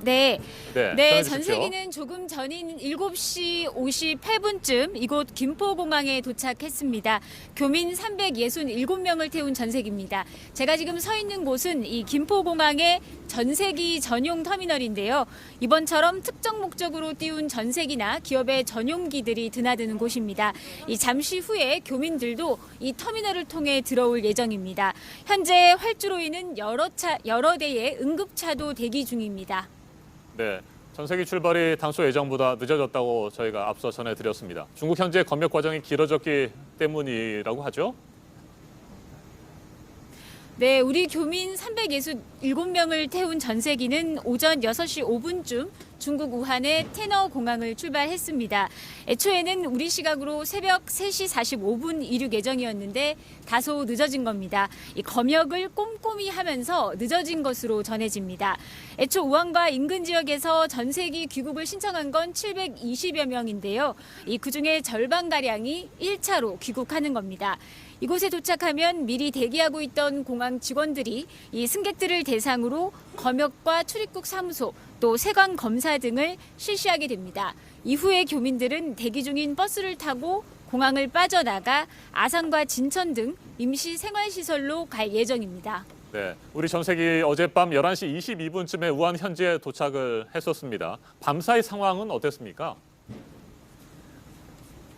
네, 전해주십시오. 전세기는 조금 전인 7시 58분쯤 이곳 김포공항에 도착했습니다. 교민 367명을 태운 전세기입니다. 제가 지금 서 있는 곳은 이 김포공항의 전세기 전용 터미널인데요. 이번처럼 특정 목적으로 띄운 전세기나 기업의 전용기들이 드나드는 곳입니다. 이 잠시 후에 교민들도 이 터미널을 통해 들어올 예정입니다. 현재 활주로에는 여러 대의 응급차도 대기 중입니다. 네, 전세기 출발이 당초 예정보다 늦어졌다고 저희가 앞서 전해드렸습니다. 중국 현지의 검역 과정이 길어졌기 때문이라고 하죠? 네, 우리 교민 367명을 태운 전세기는 오전 6시 5분쯤 중국 우한의 테너 공항을 출발했습니다. 애초에는 우리 시각으로 새벽 3시 45분 이륙 예정이었는데 다소 늦어진 겁니다. 이 검역을 꼼꼼히 하면서 늦어진 것으로 전해집니다. 애초 우한과 인근 지역에서 전세기 귀국을 신청한 건 720여 명인데요. 그중에 절반가량이 1차로 귀국하는 겁니다. 이곳에 도착하면 미리 대기하고 있던 공항 직원들이 이 승객들을 대상으로 검역과 출입국 사무소 또 세관 검사 등을 실시하게 됩니다. 이후에 교민들은 대기 중인 버스를 타고 공항을 빠져나가 아산과 진천 등 임시 생활시설로 갈 예정입니다. 네, 우리 전세기 어젯밤 11시 22분쯤에 우한 현지에 도착을 했었습니다. 밤사이 상황은 어땠습니까?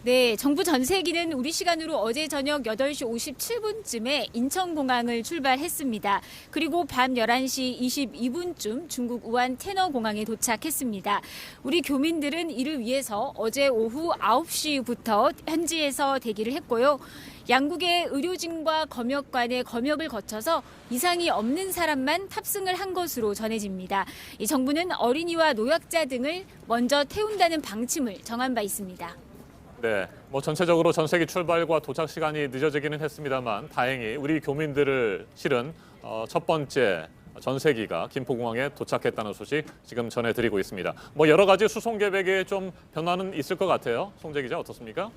네, 정부 전세기는 우리 시간으로 어제 저녁 8시 57분쯤에 인천공항을 출발했습니다. 그리고 밤 11시 22분쯤 중국 우한 테너 공항에 도착했습니다. 우리 교민들은 이를 위해서 어제 오후 9시부터 현지에서 대기를 했고요. 양국의 의료진과 검역관의 검역을 거쳐서 이상이 없는 사람만 탑승을 한 것으로 전해집니다. 이 정부는 어린이와 노약자 등을 먼저 태운다는 방침을 정한 바 있습니다. 네, 전체적으로 전세기 출발과 도착 시간이 늦어지기는 했습니다만 다행히 우리 교민들을 실은 첫 번째 전세기가 김포공항에 도착했다는 소식 지금 전해드리고 있습니다. 여러 가지 수송 계획에 좀 변화는 있을 것 같아요. 송재 기자 어떻습니까?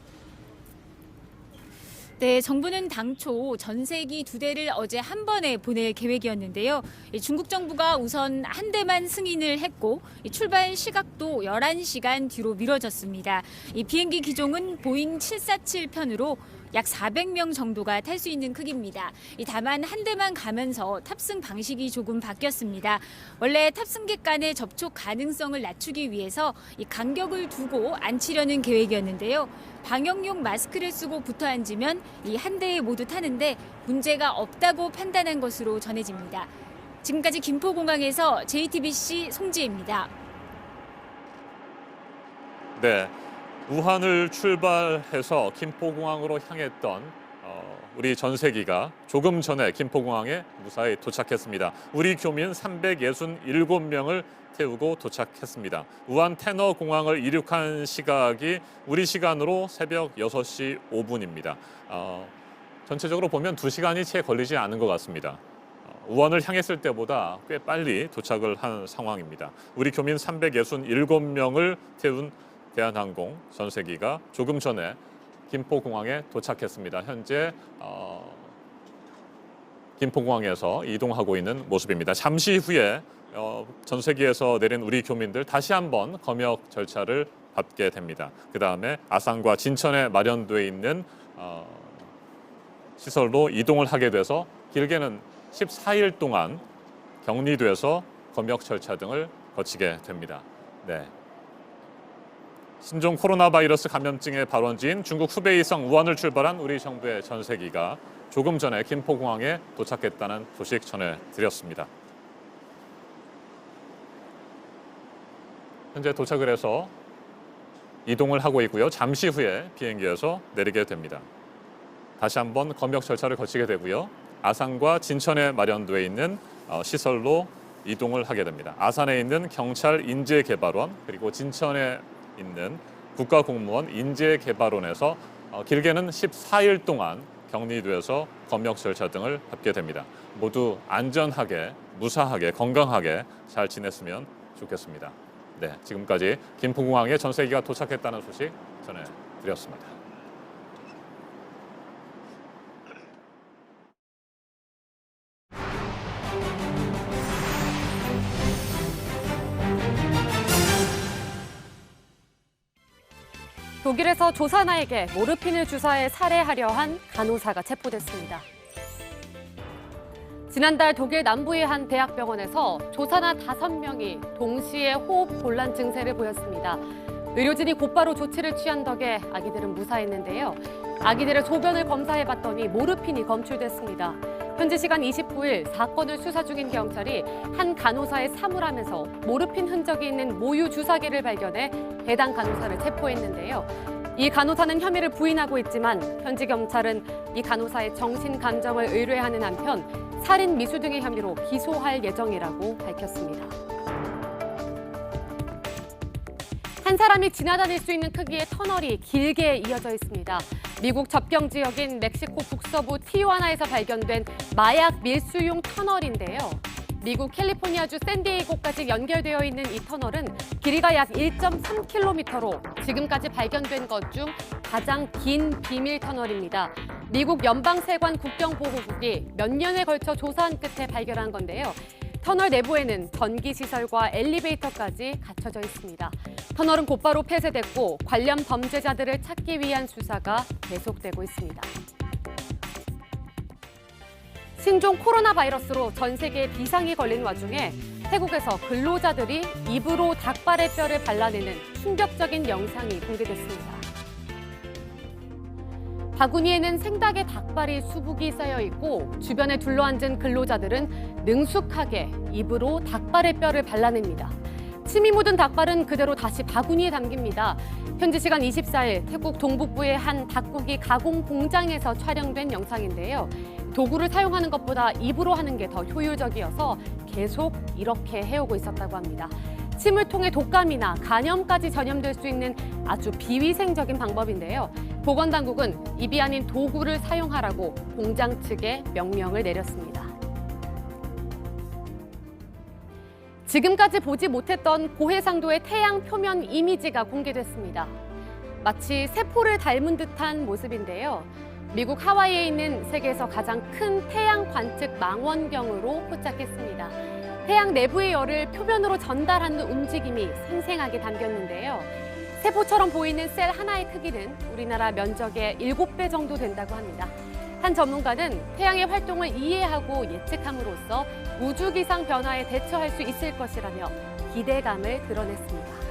네, 정부는 당초 전세기 2대를 어제 한 번에 보낼 계획이었는데요. 중국 정부가 우선 한 대만 승인을 했고 출발 시각도 11시간 뒤로 미뤄졌습니다. 이 비행기 기종은 보잉 747편으로 약 400명 정도가 탈 수 있는 크기입니다. 다만 한 대만 가면서 탑승 방식이 조금 바뀌었습니다. 원래 탑승객 간의 접촉 가능성을 낮추기 위해서 이 간격을 두고 앉히려는 계획이었는데요. 방역용 마스크를 쓰고 붙어 앉으면 이 한 대에 모두 타는데 문제가 없다고 판단한 것으로 전해집니다. 지금까지 김포공항에서 JTBC 송지혜입니다. 네. 우한을 출발해서 김포공항으로 향했던 우리 전세기가 조금 전에 김포공항에 무사히 도착했습니다. 우리 교민 367명을 태우고 도착했습니다. 우한 테너 공항을 이륙한 시각이 우리 시간으로 새벽 6시 5분입니다. 전체적으로 보면 2시간이 채 걸리지 않은 것 같습니다. 우한을 향했을 때보다 꽤 빨리 도착을 한 상황입니다. 우리 교민 367명을 태운 대한항공 전세기가 조금 전에 김포공항에 도착했습니다. 현재 김포공항에서 이동하고 있는 모습입니다. 잠시 후에 전세기에서 내린 우리 교민들 다시 한번 검역 절차를 밟게 됩니다. 그다음에 아산과 진천에 마련돼 있는 시설로 이동을 하게 돼서 길게는 14일 동안 격리돼서 검역 절차 등을 거치게 됩니다. 네. 신종 코로나 바이러스 감염증의 발원지인 중국 후베이성 우한을 출발한 우리 정부의 전세기가 조금 전에 김포공항에 도착했다는 소식 전해드렸습니다. 현재 도착을 해서 이동을 하고 있고요. 잠시 후에 비행기에서 내리게 됩니다. 다시 한번 검역 절차를 거치게 되고요. 아산과 진천에 마련돼 있는 시설로 이동을 하게 됩니다. 아산에 있는 경찰 인재개발원 그리고 진천에 있는 국가공무원 인재개발원에서 길게는 14일 동안 격리돼서 검역 절차 등을 밟게 됩니다. 모두 안전하게, 무사하게, 건강하게 잘 지냈으면 좋겠습니다. 네, 지금까지 김포공항에 전세기가 도착했다는 소식 전해드렸습니다. 독일에서 조사나에게 모르핀을 주사해 살해하려 한 간호사가 체포됐습니다. 지난달 독일 남부의 한 대학병원에서 조사나 5명이 동시에 호흡 곤란 증세를 보였습니다. 의료진이 곧바로 조치를 취한 덕에 아기들은 무사했는데요. 아기들의 소변을 검사해봤더니 모르핀이 검출됐습니다. 현지 시간 29일 사건을 수사 중인 경찰이 한 간호사의 사물함에서 모르핀 흔적이 있는 모유 주사기를 발견해 해당 간호사를 체포했는데요. 이 간호사는 혐의를 부인하고 있지만 현지 경찰은 이 간호사의 정신 감정을 의뢰하는 한편 살인 미수 등의 혐의로 기소할 예정이라고 밝혔습니다. 한 사람이 지나다닐 수 있는 크기의 터널이 길게 이어져 있습니다. 미국 접경 지역인 멕시코 북서부 티juana에서 발견된 마약 밀수용 터널인데요. 미국 캘리포니아주 샌디에이고까지 연결되어 있는 이 터널은 길이가 약 1.3km로 지금까지 발견된 것 중 가장 긴 비밀 터널입니다. 미국 연방세관 국경보호국이 몇 년에 걸쳐 조사한 끝에 발견한 건데요. 터널 내부에는 전기시설과 엘리베이터까지 갖춰져 있습니다. 터널은 곧바로 폐쇄됐고 관련 범죄자들을 찾기 위한 수사가 계속되고 있습니다. 신종 코로나 바이러스로 전 세계에 비상이 걸린 와중에 태국에서 근로자들이 입으로 닭발의 뼈를 발라내는 충격적인 영상이 공개됐습니다. 바구니에는 생닭의 닭발이 수북이 쌓여 있고 주변에 둘러앉은 근로자들은 능숙하게 입으로 닭발의 뼈를 발라냅니다. 침이 묻은 닭발은 그대로 다시 바구니에 담깁니다. 현지 시간 24일 태국 동북부의 한 닭고기 가공 공장에서 촬영된 영상인데요. 도구를 사용하는 것보다 입으로 하는 게 더 효율적이어서 계속 이렇게 해오고 있었다고 합니다. 침을 통해 독감이나 간염까지 전염될 수 있는 아주 비위생적인 방법인데요. 보건당국은 입이 아닌 도구를 사용하라고 공장 측에 명령을 내렸습니다. 지금까지 보지 못했던 고해상도의 태양 표면 이미지가 공개됐습니다. 마치 세포를 닮은 듯한 모습인데요. 미국 하와이에 있는 세계에서 가장 큰 태양 관측 망원경으로 포착했습니다. 태양 내부의 열을 표면으로 전달하는 움직임이 생생하게 담겼는데요. 세포처럼 보이는 셀 하나의 크기는 우리나라 면적의 7배 정도 된다고 합니다. 한 전문가는 태양의 활동을 이해하고 예측함으로써 우주기상 변화에 대처할 수 있을 것이라며 기대감을 드러냈습니다.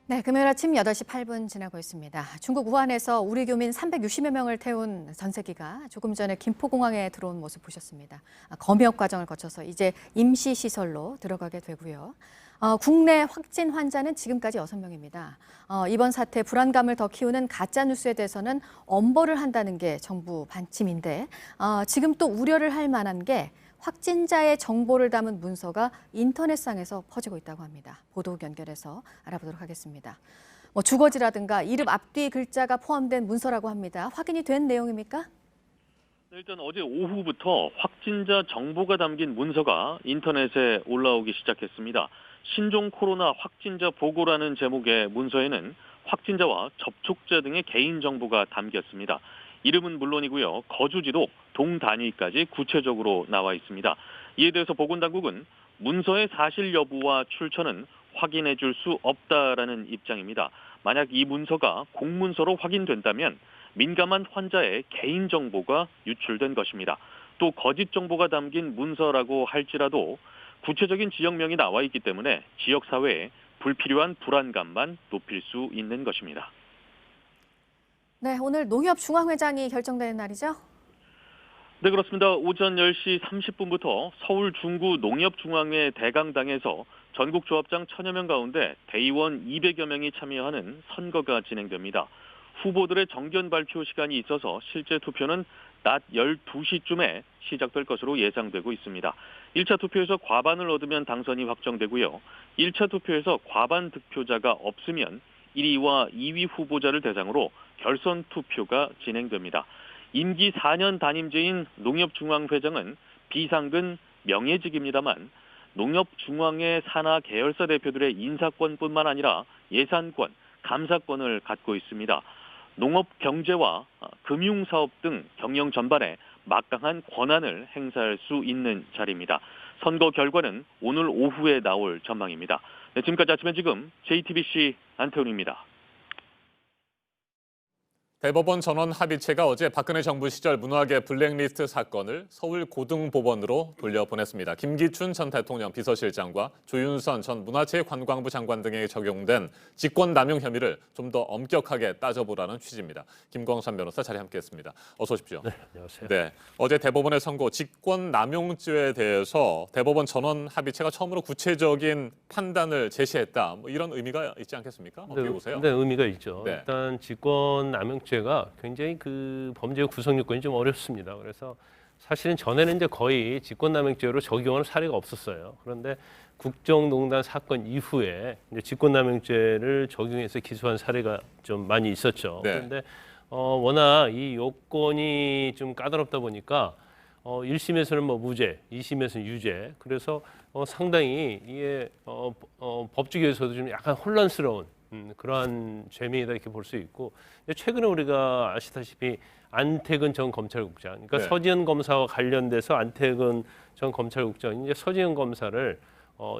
네, 금요일 아침 8시 8분 지나고 있습니다. 중국 우한에서 우리 교민 360여 명을 태운 전세기가 조금 전에 김포공항에 들어온 모습 보셨습니다. 검역 과정을 거쳐서 이제 임시시설로 들어가게 되고요. 국내 확진 환자는 지금까지 6명입니다. 이번 사태 불안감을 더 키우는 가짜뉴스에 대해서는 엄벌을 한다는 게 정부 방침인데 지금 또 우려를 할 만한 게 확진자의 정보를 담은 문서가 인터넷상에서 퍼지고 있다고 합니다. 보도 연결해서 알아보도록 하겠습니다. 주거지라든가 이름 앞뒤 글자가 포함된 문서라고 합니다. 확인이 된 내용입니까? 일단 어제 오후부터 확진자 정보가 담긴 문서가 인터넷에 올라오기 시작했습니다. 신종 코로나 확진자 보고라는 제목의 문서에는 확진자와 접촉자 등의 개인 정보가 담겼습니다. 이름은 물론이고요. 거주지도 동 단위까지 구체적으로 나와 있습니다. 이에 대해서 보건당국은 문서의 사실 여부와 출처는 확인해 줄 수 없다라는 입장입니다. 만약 이 문서가 공문서로 확인된다면 민감한 환자의 개인 정보가 유출된 것입니다. 또 거짓 정보가 담긴 문서라고 할지라도 구체적인 지역명이 나와 있기 때문에 지역사회에 불필요한 불안감만 높일 수 있는 것입니다. 네, 오늘 농협중앙회장이 결정되는 날이죠? 네, 그렇습니다. 오전 10시 30분부터 서울 중구 농협중앙회 대강당에서 전국 조합장 1000여 명 가운데 대의원 200여 명이 참여하는 선거가 진행됩니다. 후보들의 정견 발표 시간이 있어서 실제 투표는 낮 12시쯤에 시작될 것으로 예상되고 있습니다. 1차 투표에서 과반을 얻으면 당선이 확정되고요. 1차 투표에서 과반 득표자가 없으면 1위와 2위 후보자를 대상으로 결선 투표가 진행됩니다. 임기 4년 단임제인 농협중앙회장은 비상근 명예직입니다만 농협중앙회 산하 계열사 대표들의 인사권뿐만 아니라 예산권, 감사권을 갖고 있습니다. 농업 경제와 금융사업 등 경영 전반에 막강한 권한을 행사할 수 있는 자리입니다. 선거 결과는 오늘 오후에 나올 전망입니다. 네, 지금까지 아침엔 지금 JTBC 안태훈입니다. 대법원 전원 합의체가 어제 박근혜 정부 시절 문화계 블랙리스트 사건을 서울 고등법원으로 돌려보냈습니다. 김기춘 전 대통령 비서실장과 조윤선 전 문화체육관광부 장관 등에게 적용된 직권남용 혐의를 좀 더 엄격하게 따져보라는 취지입니다. 김광산 변호사 자리에 함께했습니다. 어서 오십시오. 네, 안녕하세요. 네, 어제 대법원의 선고 직권남용죄에 대해서 대법원 전원 합의체가 처음으로 구체적인 판단을 제시했다. 이런 의미가 있지 않겠습니까? 어떻게 보세요? 네, 의미가 있죠. 네. 일단 직권남용죄가 굉장히 그 범죄 구성 요건이 좀 어렵습니다. 그래서 사실은 전에는 이제 거의 직권남용죄로 적용하는 사례가 없었어요. 그런데 국정농단 사건 이후에 이제 직권남용죄를 적용해서 기소한 사례가 좀 많이 있었죠. 네. 그런데 워낙 이 요건이 좀 까다롭다 보니까 1심에서는 뭐 무죄, 2심에서는 유죄. 그래서 상당히 이게 법조계에서도 좀 약간 혼란스러운 그러한 죄명이다 이렇게 볼 수 있고, 최근에 우리가 아시다시피 안태근 전 검찰국장, 그러니까 네. 서지현 검사와 관련돼서 안태근 전 검찰국장이 이제 서지현 검사를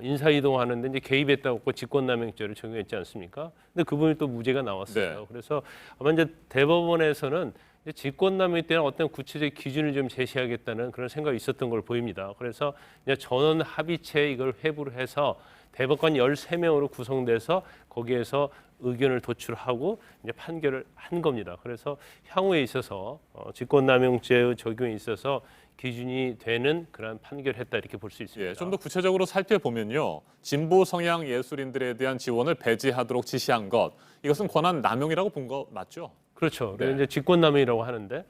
인사 이동하는데 이제 개입했다고 직권남용죄를 적용했지 않습니까? 근데 그분이 또 무죄가 나왔어요. 네. 그래서 아마 이제 대법원에서는 이제 직권남용 때는 어떤 구체적 기준을 좀 제시하겠다는 그런 생각이 있었던 걸 보입니다. 그래서 이제 전원 합의체 이걸 회부를 해서 대법관 13명으로 구성돼서 거기에서 의견을 도출하고 이제 판결을 한 겁니다. 그래서 향후에 있어서 직권남용죄의 적용에 있어서 기준이 되는 그런 판결을 했다 이렇게 볼 수 있습니다. 예, 좀 더 구체적으로 살펴보면요. 진보 성향 예술인들에 대한 지원을 배제하도록 지시한 것. 이것은 권한 남용이라고 본 거 맞죠? 그렇죠. 네. 이제 직권남용이라고 하는데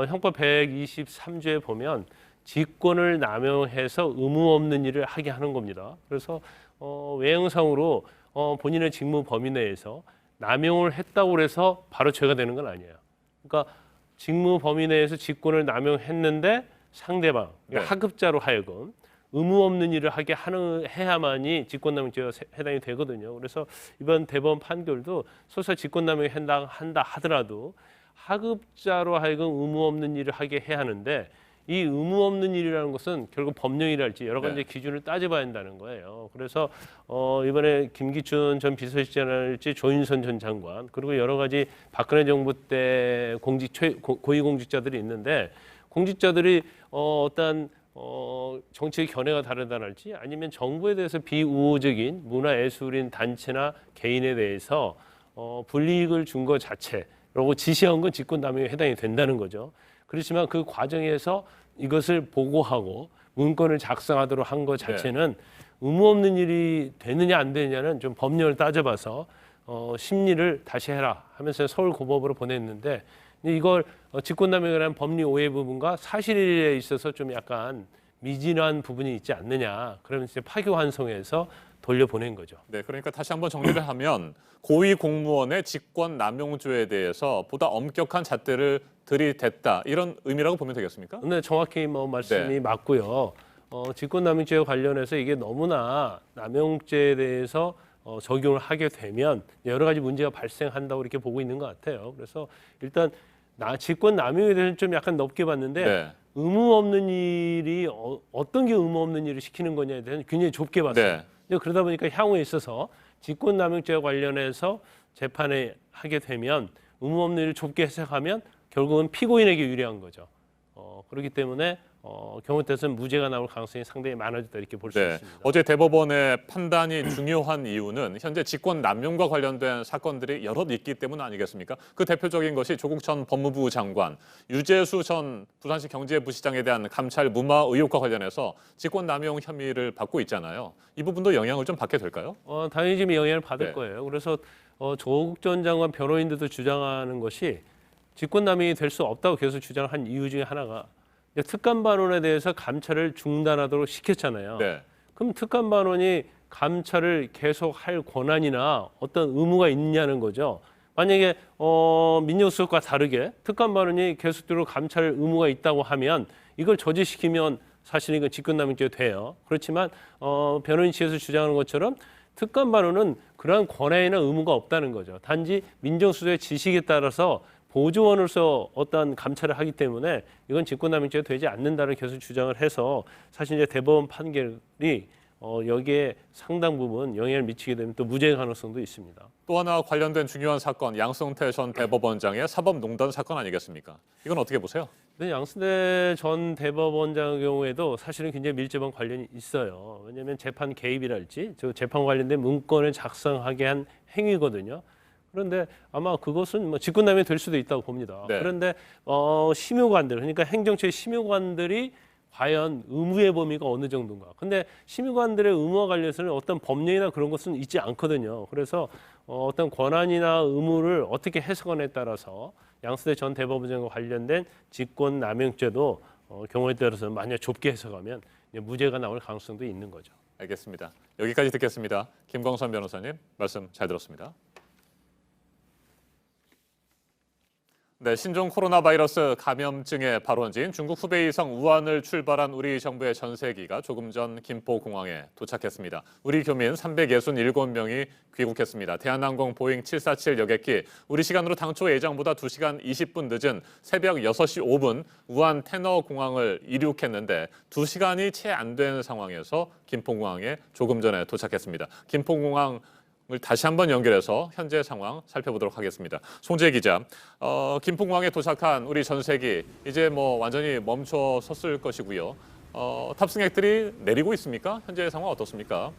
형법 123조에 보면 직권을 남용해서 의무 없는 일을 하게 하는 겁니다. 그래서 외형상으로 본인의 직무 범위 내에서 남용을 했다고 해서 바로 죄가 되는 건 아니에요. 그러니까 직무 범위 내에서 직권을 남용했는데 상대방, 네. 하급자로 하여금 의무 없는 일을 하게 해야만이 직권남용죄가 해당이 되거든요. 그래서 이번 대법원 판결도 설사 직권남용에 해당한다 하더라도 하급자로 하여금 의무 없는 일을 하게 해야 하는데, 이 의무 없는 일이라는 것은 결국 법령이랄지 여러 가지 네. 기준을 따져봐야 한다는 거예요. 그래서 이번에 김기춘 전 비서실장이랄지 조윤선 전 장관, 그리고 여러 가지 박근혜 정부 때 고위공직자들이 있는데, 공직자들이 어떤 정치의 견해가 다르다랄지 아니면 정부에 대해서 비우호적인 문화예술인 단체나 개인에 대해서 불이익을 준 것 자체라고 지시한 건 직권남용에 해당이 된다는 거죠. 그렇지만 그 과정에서 이것을 보고하고 문건을 작성하도록 한 것 자체는 의무 없는 일이 되느냐 안 되느냐는 좀 법령을 따져봐서 심리를 다시 해라 하면서 서울고법으로 보냈는데 이걸 직권남용에 대한 법리 오해 부분과 사실에 있어서 좀 약간 미진한 부분이 있지 않느냐. 그러면서 이제 파기환송해서 돌려보낸 거죠. 네, 그러니까 다시 한번 정리를 하면 고위 공무원의 직권 남용죄에 대해서 보다 엄격한 잣대를 들이댔다 이런 의미라고 보면 되겠습니까? 네, 정확히 말씀이 맞고요. 직권남용죄와 관련해서 이게 너무나 남용죄에 대해서 적용을 하게 되면 여러 가지 문제가 발생한다고 이렇게 보고 있는 것 같아요. 그래서 일단 직권남용에 대해서는 좀 약간 넓게 봤는데 의무 없는 일이 어떤 게 의무 없는 일을 시키는 거냐에 대해서는 굉장히 좁게 봤어요. 그러다 보니까 향후에 있어서 직권남용죄와 관련해서 재판에 하게 되면 의무 없는 일을 좁게 해석하면 결국은 피고인에게 유리한 거죠. 그렇기 때문에 경우에 따라서는 무죄가 나올 가능성이 상당히 많아졌다 이렇게 볼 수 있습니다. 어제 대법원의 판단이 중요한 이유는 현재 직권 남용과 관련된 사건들이 여럿 있기 때문 아니겠습니까? 그 대표적인 것이 조국 전 법무부 장관, 유재수 전 부산시 경제부시장에 대한 감찰 무마 의혹과 관련해서 직권 남용 혐의를 받고 있잖아요. 이 부분도 영향을 좀 받게 될까요? 당연히 좀 영향을 받을 거예요. 그래서 조국 전 장관 변호인들도 주장하는 것이 직권남용이 될 수 없다고 계속 주장한 이유 중에 하나가 특감반원에 대해서 감찰을 중단하도록 시켰잖아요. 그럼 특감반원이 감찰을 계속할 권한이나 어떤 의무가 있냐는 거죠. 만약에 민정수석과 다르게 특감반원이 계속적으로 감찰 의무가 있다고 하면 이걸 저지시키면 사실 이건 직권남용죄 돼요. 그렇지만 변호인 측에서 주장하는 것처럼 특감반원은 그러한 권한이나 의무가 없다는 거죠. 단지 민정수석의 지식에 따라서 보조원으로서 어떤 감찰을 하기 때문에 이건 직권남용죄가 되지 않는다는 계속 주장을 해서 사실 이제 대법원 판결이 여기에 상당 부분 영향을 미치게 되면 또 무죄 가능성도 있습니다. 또 하나 관련된 중요한 사건, 양승태 전 대법원장의 사법농단 사건 아니겠습니까? 이건 어떻게 보세요? 네, 양승태 전 대법원장의 경우에도 사실은 굉장히 밀접한 관련이 있어요. 왜냐하면 재판 개입이랄지 재판 관련된 문건을 작성하게 한 행위거든요. 그런데 아마 그것은 직권남용이 될 수도 있다고 봅니다. 그런데 심의관들, 그러니까 행정처의 심의관들이 과연 의무의 범위가 어느 정도인가. 근데 심의관들의 의무와 관련해서는 어떤 법령이나 그런 것은 있지 않거든요. 그래서 어떤 권한이나 의무를 어떻게 해석하느냐에 따라서 양승태 전 대법원장과 관련된 직권남용죄도 경우에 따라서 만약 좁게 해석하면 무죄가 나올 가능성도 있는 거죠. 알겠습니다. 여기까지 듣겠습니다. 김광선 변호사님 말씀 잘 들었습니다. 네, 신종 코로나 바이러스 감염증의 발원지인 중국 후베이성 우한을 출발한 우리 정부의 전세기가 조금 전 김포공항에 도착했습니다. 우리 교민 367명이 귀국했습니다. 대한항공 보잉 747 여객기 우리 시간으로 당초 예정보다 2시간 20분 늦은 새벽 6시 5분 우한 테너공항을 이륙했는데 2시간이 채 안 된 상황에서 김포공항에 조금 전에 도착했습니다. 김포공항 다시 한번 연결해서 현재 상황 살펴보도록 하겠습니다. 송재 기자, 김포공항에 도착한 우리 전세기 이제 완전히 멈춰 섰을 것이고요. 탑승객들이 내리고 있습니까? 현재 상황 어떻습니까?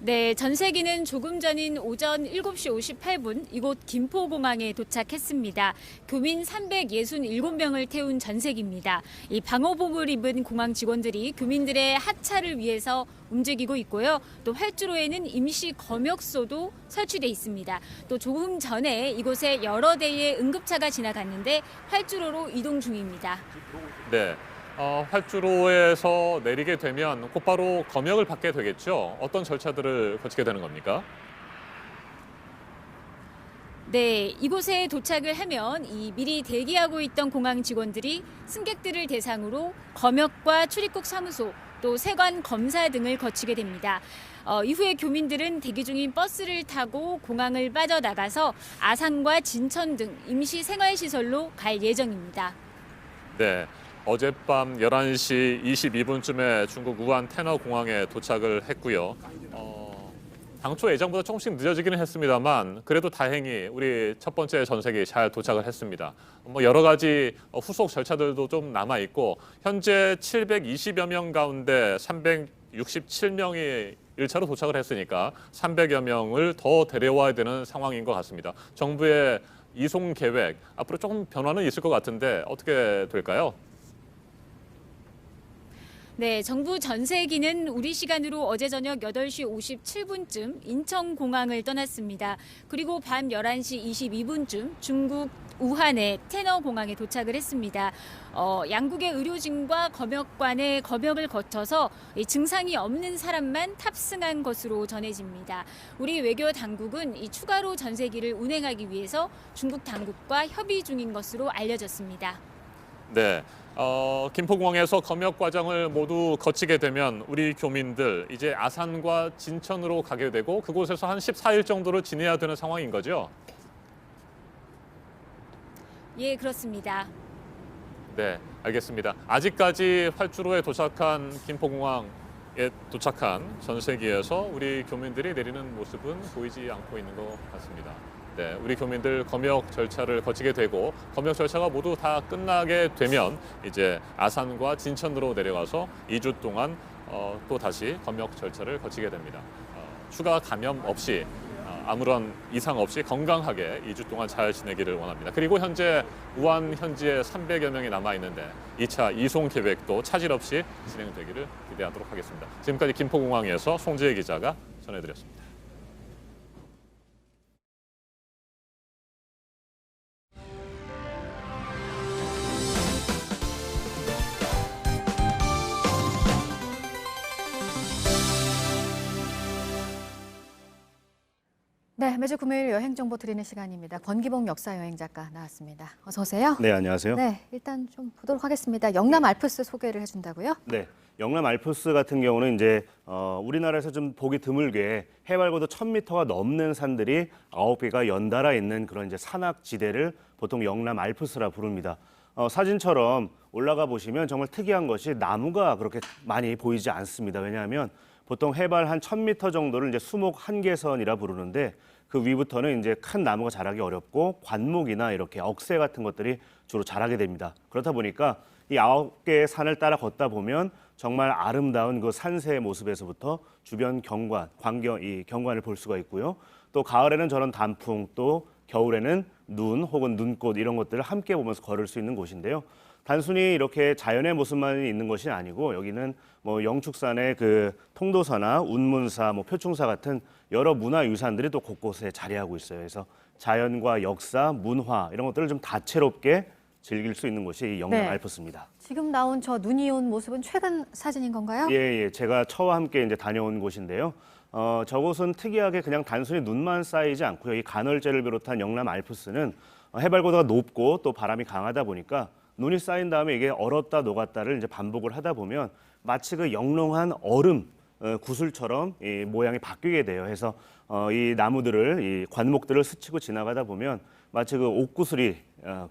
네, 전세기는 조금 전인 오전 7시 58분 이곳 김포공항에 도착했습니다. 교민 367명을 태운 전세기입니다. 이 방호복을 입은 공항 직원들이 교민들의 하차를 위해서 움직이고 있고요. 또 활주로에는 임시 검역소도 설치돼 있습니다. 또 조금 전에 이곳에 여러 대의 응급차가 지나갔는데 활주로로 이동 중입니다. 네. 활주로에서 내리게 되면 곧바로 검역을 받게 되겠죠. 어떤 절차들을 거치게 되는 겁니까? 네, 이곳에 도착을 하면 미리 대기하고 있던 공항 직원들이 승객들을 대상으로 검역과 출입국 사무소, 또 세관 검사 등을 거치게 됩니다. 이후에 교민들은 대기 중인 버스를 타고 공항을 빠져나가서 아산과 진천 등 임시 생활시설로 갈 예정입니다. 네. 어젯밤 11시 22분쯤에 중국 우한 테너공항에 도착을 했고요. 당초 예정보다 조금씩 늦어지기는 했습니다만 그래도 다행히 우리 첫 번째 전세기 잘 도착을 했습니다. 여러 가지 후속 절차들도 좀 남아있고 현재 720여 명 가운데 367명이 1차로 도착을 했으니까 300여 명을 더 데려와야 되는 상황인 것 같습니다. 정부의 이송 계획 앞으로 조금 변화는 있을 것 같은데 어떻게 될까요? 네, 정부 전세기는 우리 시간으로 어제 저녁 8시 57분쯤 인천공항을 떠났습니다. 그리고 밤 11시 22분쯤 중국 우한의 테너공항에 도착을 했습니다. 양국의 의료진과 검역관의 검역을 거쳐서 증상이 없는 사람만 탑승한 것으로 전해집니다. 우리 외교 당국은 이 추가로 전세기를 운행하기 위해서 중국 당국과 협의 중인 것으로 알려졌습니다. 네. 김포공항에서 검역 과정을 모두 거치게 되면 우리 교민들 이제 아산과 진천으로 가게 되고 그곳에서 한 14일 정도를 지내야 되는 상황인 거죠? 예, 그렇습니다. 네, 알겠습니다. 아직까지 활주로에 도착한 김포공항에 도착한 전세기에서 우리 교민들이 내리는 모습은 보이지 않고 있는 것 같습니다. 네, 우리 교민들 검역 절차를 거치게 되고 검역 절차가 모두 다 끝나게 되면 이제 아산과 진천으로 내려가서 2주 동안 또 다시 검역 절차를 거치게 됩니다. 추가 감염 없이 아무런 이상 없이 건강하게 2주 동안 잘 지내기를 원합니다. 그리고 현재 우한 현지에 300여 명이 남아 있는데 2차 이송 계획도 차질 없이 진행되기를 기대하도록 하겠습니다. 지금까지 김포공항에서 송지혜 기자가 전해드렸습니다. 네, 매주 금요일 여행 정보 드리는 시간입니다. 권기봉 역사 여행 작가 나왔습니다. 어서 오세요. 네, 안녕하세요. 네, 일단 좀 보도록 하겠습니다. 영남 알프스 소개를 해준다고요? 네, 영남 알프스 같은 경우는 이제 우리나라에서 좀 보기 드물게 해발고도 1000m가 넘는 산들이 9개가 연달아 있는 그런 이제 산악지대를 보통 영남 알프스라 부릅니다. 사진처럼 올라가 보시면 정말 특이한 것이 나무가 그렇게 많이 보이지 않습니다. 왜냐하면 보통 해발 한 1000m 정도를 이제 수목 한계선이라 부르는데 그 위부터는 이제 큰 나무가 자라기 어렵고 관목이나 이렇게 억새 같은 것들이 주로 자라게 됩니다. 그렇다 보니까 이 9개의 산을 따라 걷다 보면 정말 아름다운 그 산세의 모습에서부터 주변 경관, 이 경관을 볼 수가 있고요. 또 가을에는 저런 단풍, 또 겨울에는 눈 혹은 눈꽃 이런 것들을 함께 보면서 걸을 수 있는 곳인데요. 단순히 이렇게 자연의 모습만 있는 것이 아니고 여기는 뭐 영축산의 그 통도사나 운문사, 뭐 표충사 같은 여러 문화유산들이 또 곳곳에 자리하고 있어요. 그래서 자연과 역사, 문화 이런 것들을 좀 다채롭게 즐길 수 있는 곳이 영남 네. 알프스입니다. 지금 나온 저 눈이 온 모습은 최근 사진인 건가요? 예, 제가 처와 함께 이제 다녀온 곳인데요. 저곳은 특이하게 그냥 단순히 눈만 쌓이지 않고요. 이 간헐제를 비롯한 영남 알프스는 해발고도가 높고 또 바람이 강하다 보니까 눈이 쌓인 다음에 이게 얼었다 녹았다를 이제 반복을 하다 보면 마치 그 영롱한 얼음 구슬처럼 이 모양이 바뀌게 돼요. 해서 이 나무들을, 이 관목들을 스치고 지나가다 보면 마치 그 옥구슬이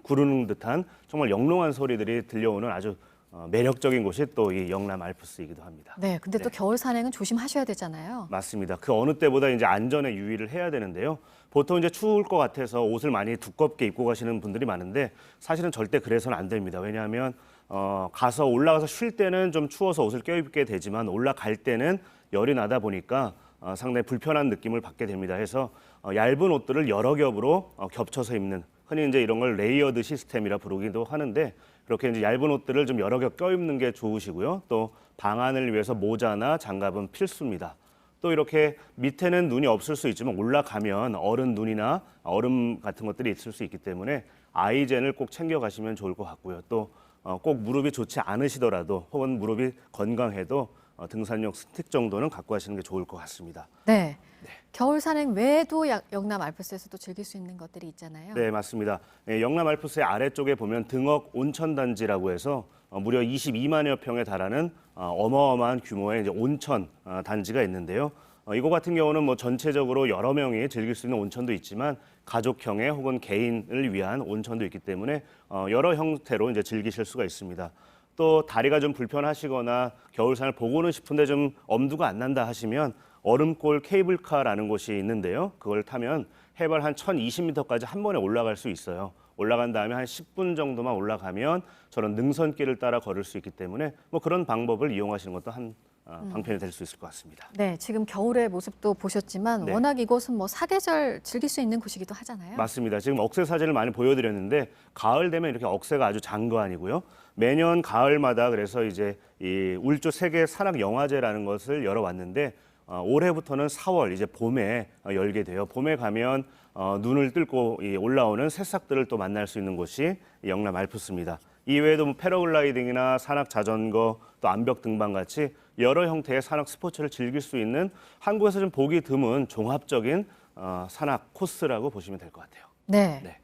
구르는 듯한 정말 영롱한 소리들이 들려오는 아주 매력적인 곳이 또 이 영남 알프스이기도 합니다. 네, 근데 또 겨울 산행은 조심하셔야 되잖아요. 맞습니다. 그 어느 때보다 이제 안전에 유의를 해야 되는데요. 보통 이제 추울 것 같아서 옷을 많이 두껍게 입고 가시는 분들이 많은데 사실은 절대 그래서는 안 됩니다. 왜냐하면 올라가서 쉴 때는 좀 추워서 옷을 껴입게 되지만 올라갈 때는 열이 나다 보니까 상당히 불편한 느낌을 받게 됩니다. 해서 얇은 옷들을 여러 겹으로 겹쳐서 입는, 흔히 이제 이런 걸 레이어드 시스템이라 부르기도 하는데, 그렇게 이제 얇은 옷들을 좀 여러 겹 껴입는 게 좋으시고요. 또 방안을 위해서 모자나 장갑은 필수입니다. 또 이렇게 밑에는 눈이 없을 수 있지만 올라가면 얼은 눈이나 얼음 같은 것들이 있을 수 있기 때문에 아이젠을 꼭 챙겨 가시면 좋을 것 같고요. 또 꼭 무릎이 좋지 않으시더라도 혹은 무릎이 건강해도 등산용 스틱 정도는 갖고 가시는 게 좋을 것 같습니다. 네. 겨울 산행 외에도 영남 알프스에서도 즐길 수 있는 것들이 있잖아요. 네, 맞습니다. 영남 알프스의 아래쪽에 보면 등억 온천단지라고 해서 무려 22만여 평에 달하는 어마어마한 규모의 이제 온천 단지가 있는데요. 이거 같은 경우는 뭐 전체적으로 여러 명이 즐길 수 있는 온천도 있지만 가족형의 혹은 개인을 위한 온천도 있기 때문에 여러 형태로 이제 즐기실 수가 있습니다. 또 다리가 좀 불편하시거나 겨울산을 보고는 싶은데 좀 엄두가 안 난다 하시면 얼음골 케이블카라는 곳이 있는데요. 그걸 타면 해발 한 1020m까지 한 번에 올라갈 수 있어요. 올라간 다음에 한 10분 정도만 올라가면 저런 능선길을 따라 걸을 수 있기 때문에 뭐 그런 방법을 이용하시는 것도 한 방편이 될 수 있을 것 같습니다. 네, 지금 겨울의 모습도 보셨지만 네. 워낙 이곳은 뭐 사계절 즐길 수 있는 곳이기도 하잖아요. 맞습니다. 지금 억새 사진을 많이 보여드렸는데 가을 되면 이렇게 억새가 아주 장 거 아니고요. 매년 가을마다 그래서 이제 이 울주 세계 산악 영화제라는 것을 열어왔는데 올해부터는 4월 이제 봄에 열게 돼요. 봄에 가면 눈을 뜰고 올라오는 새싹들을 또 만날 수 있는 곳이 영남 알프스입니다. 이외에도 뭐 패러글라이딩이나 산악 자전거, 또 암벽 등반 같이 여러 형태의 산악 스포츠를 즐길 수 있는 한국에서 좀 보기 드문 종합적인 산악 코스라고 보시면 될 것 같아요. 네. 네.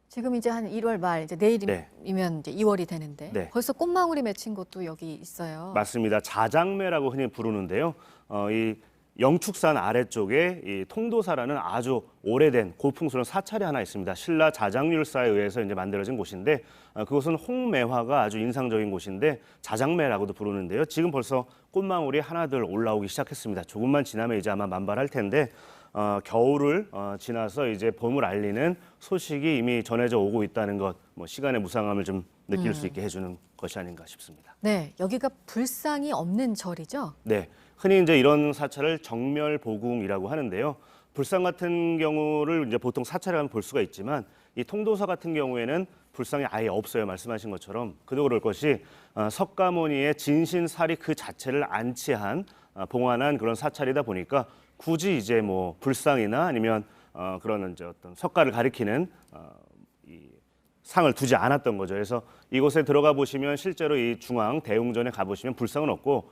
지금 이제 한 1월 말, 이제 내일이면 이제 2월이 되는데 네. 벌써 꽃망울이 맺힌 곳도 여기 있어요. 맞습니다. 자장매라고 흔히 부르는데요. 이 영축산 아래쪽에 이 통도사라는 아주 오래된 고풍스러운 사찰이 하나 있습니다. 신라 자장률사에 의해서 이제 만들어진 곳인데 그곳은 홍매화가 아주 인상적인 곳인데 자장매라고도 부르는데요. 지금 벌써 꽃망울이 하나둘 올라오기 시작했습니다. 조금만 지나면 이제 아마 만발할 텐데 겨울을 지나서 이제 봄을 알리는 소식이 이미 전해져 오고 있다는 것, 뭐 시간의 무상함을 좀 느낄 수 있게 해주는 것이 아닌가 싶습니다. 네, 여기가 불상이 없는 절이죠? 네, 흔히 이제 이런 사찰을 정멸보궁이라고 하는데요. 불상 같은 경우를 이제 보통 사찰에 가면 볼 수가 있지만 이 통도사 같은 경우에는 불상이 아예 없어요. 말씀하신 것처럼. 그도 그럴 것이 석가모니의 진신사리 그 자체를 안치한 봉안한 그런 사찰이다 보니까 굳이 이제 뭐 불상이나 아니면 그런 이제 어떤 석가를 가리키는 이 상을 두지 않았던 거죠. 그래서 이곳에 들어가 보시면 실제로 이 중앙 대웅전에 가 보시면 불상은 없고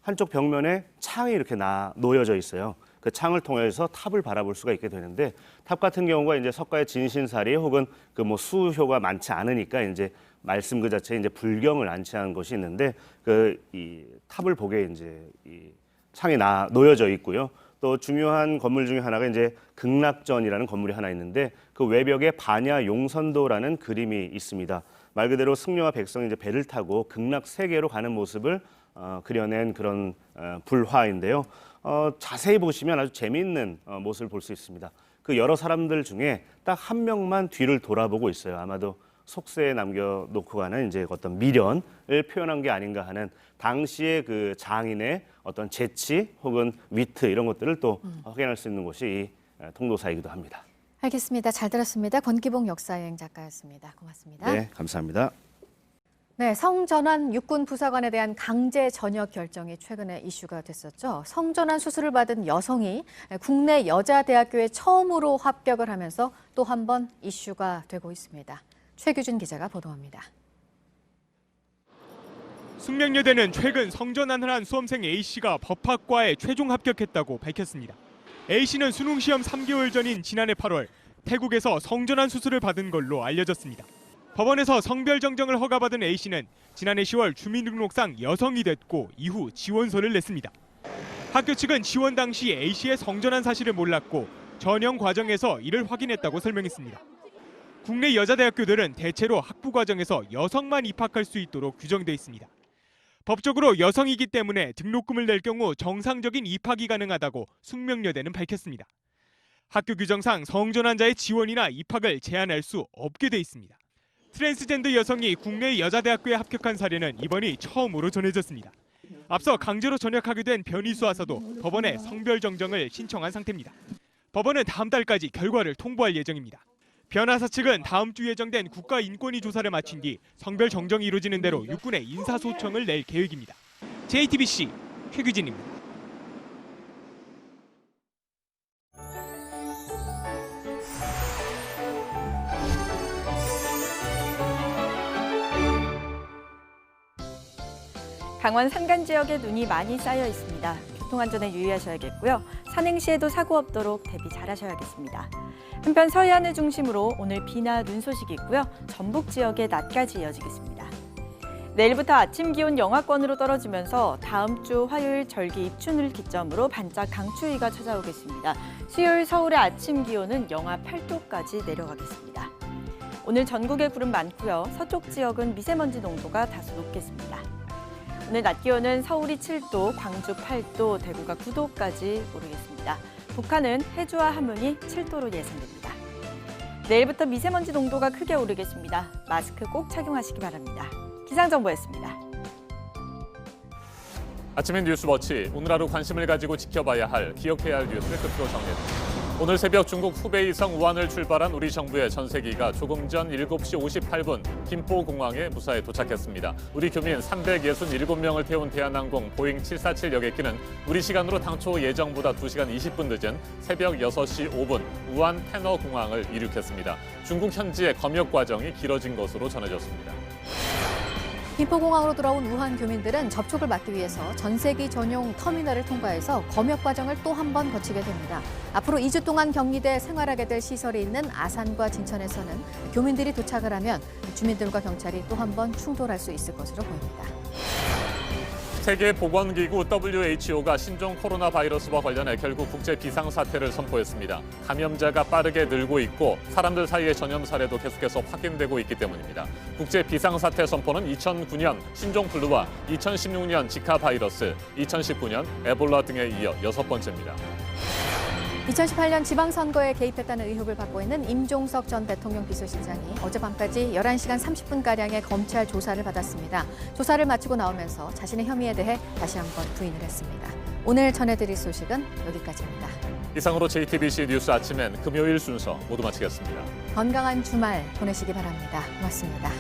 한쪽 벽면에 창이 이렇게 놓여져 있어요. 그 창을 통해서 탑을 바라볼 수가 있게 되는데 탑 같은 경우가 이제 석가의 진신사리 혹은 그 뭐 수효가 많지 않으니까 이제 말씀 그 자체에 이제 불경을 안치한 것이 있는데 그 이 탑을 보게 이제 이 창이 놓여져 있고요. 또 중요한 건물 중에 하나가 이제 극락전이라는 건물이 하나 있는데 그 외벽에 반야 용선도라는 그림이 있습니다. 말 그대로 승려와 백성이 이제 배를 타고 극락 세계로 가는 모습을 그려낸 그런 불화인데요. 자세히 보시면 아주 재미있는 모습을 볼 수 있습니다. 그 여러 사람들 중에 딱 한 명만 뒤를 돌아보고 있어요. 아마도 속세에 남겨놓고 가는 이제 어떤 미련을 표현한 게 아닌가 하는 당시의 그 장인의 어떤 재치 혹은 위트 이런 것들을 또 확인할 수 있는 곳이 이 통도사이기도 합니다. 알겠습니다. 잘 들었습니다. 권기봉 역사여행 작가였습니다. 고맙습니다. 네, 감사합니다. 네, 성전환 육군 부사관에 대한 강제 전역 결정이 최근에 이슈가 됐었죠. 성전환 수술을 받은 여성이 국내 여자대학교에 처음으로 합격을 하면서 또 한 번 이슈가 되고 있습니다. 최규준 기자가 보도합니다. 숙명여대는 최근 성전환을 한 수험생 A씨가 법학과에 최종 합격했다고 밝혔습니다. A씨는 수능시험 3개월 전인 지난해 8월 태국에서 성전환 수술을 받은 걸로 알려졌습니다. 법원에서 성별 정정을 허가받은 A씨는 지난해 10월 주민등록상 여성이 됐고 이후 지원서를 냈습니다. 학교 측은 지원 당시 A씨의 성전환 사실을 몰랐고 전형 과정에서 이를 확인했다고 설명했습니다. 국내 여자대학교들은 대체로 학부 과정에서 여성만 입학할 수 있도록 규정돼 있습니다. 법적으로 여성이기 때문에 등록금을 낼 경우 정상적인 입학이 가능하다고 숙명여대는 밝혔습니다. 학교 규정상 성전환자의 지원이나 입학을 제한할 수 없게 돼 있습니다. 트랜스젠더 여성이 국내 여자대학교에 합격한 사례는 이번이 처음으로 전해졌습니다. 앞서 강제로 전역하게 된 변희수 하사도 법원에 성별 정정을 신청한 상태입니다. 법원은 다음 달까지 결과를 통보할 예정입니다. 변 하사 측은 다음 주 예정된 국가인권위 조사를 마친 뒤 성별 정정이 이루어지는 대로 육군에 인사소청을 낼 계획입니다. JTBC 최규진입니다. 강원 산간 지역에 눈이 많이 쌓여 있습니다. 교통안전에 유의하셔야겠고요. 산행시에도 사고 없도록 대비 잘하셔야겠습니다. 한편 서해안을 중심으로 오늘 비나 눈 소식이 있고요. 전북 지역에 낮까지 이어지겠습니다. 내일부터 아침 기온 영하권으로 떨어지면서 다음 주 화요일 절기 입춘을 기점으로 반짝 강추위가 찾아오겠습니다. 수요일 서울의 아침 기온은 영하 8도까지 내려가겠습니다. 오늘 전국에 구름 많고요. 서쪽 지역은 미세먼지 농도가 다소 높겠습니다. 오늘 낮 기온은 서울이 7도, 광주 8도, 대구가 9도까지 오르겠습니다. 북한은 해주와 함흥이 7도로 예상됩니다. 내일부터 미세먼지 농도가 크게 오르겠습니다. 마스크 꼭 착용하시기 바랍니다. 기상정보였습니다. 아침엔 뉴스워치, 오늘 하루 관심을 가지고 지켜봐야 할, 기억해야 할 뉴스를 끝으로 정리해드립니다. 오늘 새벽 중국 후베이성 우한을 출발한 우리 정부의 전세기가 조금 전 7시 58분 김포공항에 무사히 도착했습니다. 우리 교민 367명을 태운 대한항공 보잉 747 여객기는 우리 시간으로 당초 예정보다 2시간 20분 늦은 새벽 6시 5분 우한 테너공항을 이륙했습니다. 중국 현지의 검역 과정이 길어진 것으로 전해졌습니다. 김포공항으로 돌아온 우한 교민들은 접촉을 막기 위해서 전세기 전용 터미널을 통과해서 검역 과정을 또 한 번 거치게 됩니다. 앞으로 2주 동안 격리돼 생활하게 될 시설이 있는 아산과 진천에서는 교민들이 도착을 하면 주민들과 경찰이 또 한 번 충돌할 수 있을 것으로 보입니다. 세계보건기구 WHO가 신종 코로나 바이러스와 관련해 결국 국제 비상사태를 선포했습니다. 감염자가 빠르게 늘고 있고 사람들 사이의 전염 사례도 계속해서 확인되고 있기 때문입니다. 국제 비상사태 선포는 2009년 신종플루와 2016년 지카 바이러스, 2019년 에볼라 등에 이어 6번째입니다. 2018년 지방선거에 개입했다는 의혹을 받고 있는 임종석 전 대통령 비서실장이 어젯밤까지 11시간 30분가량의 검찰 조사를 받았습니다. 조사를 마치고 나오면서 자신의 혐의에 대해 다시 한번 부인을 했습니다. 오늘 전해드릴 소식은 여기까지입니다. 이상으로 JTBC 뉴스 아침엔 금요일 순서 모두 마치겠습니다. 건강한 주말 보내시기 바랍니다. 고맙습니다.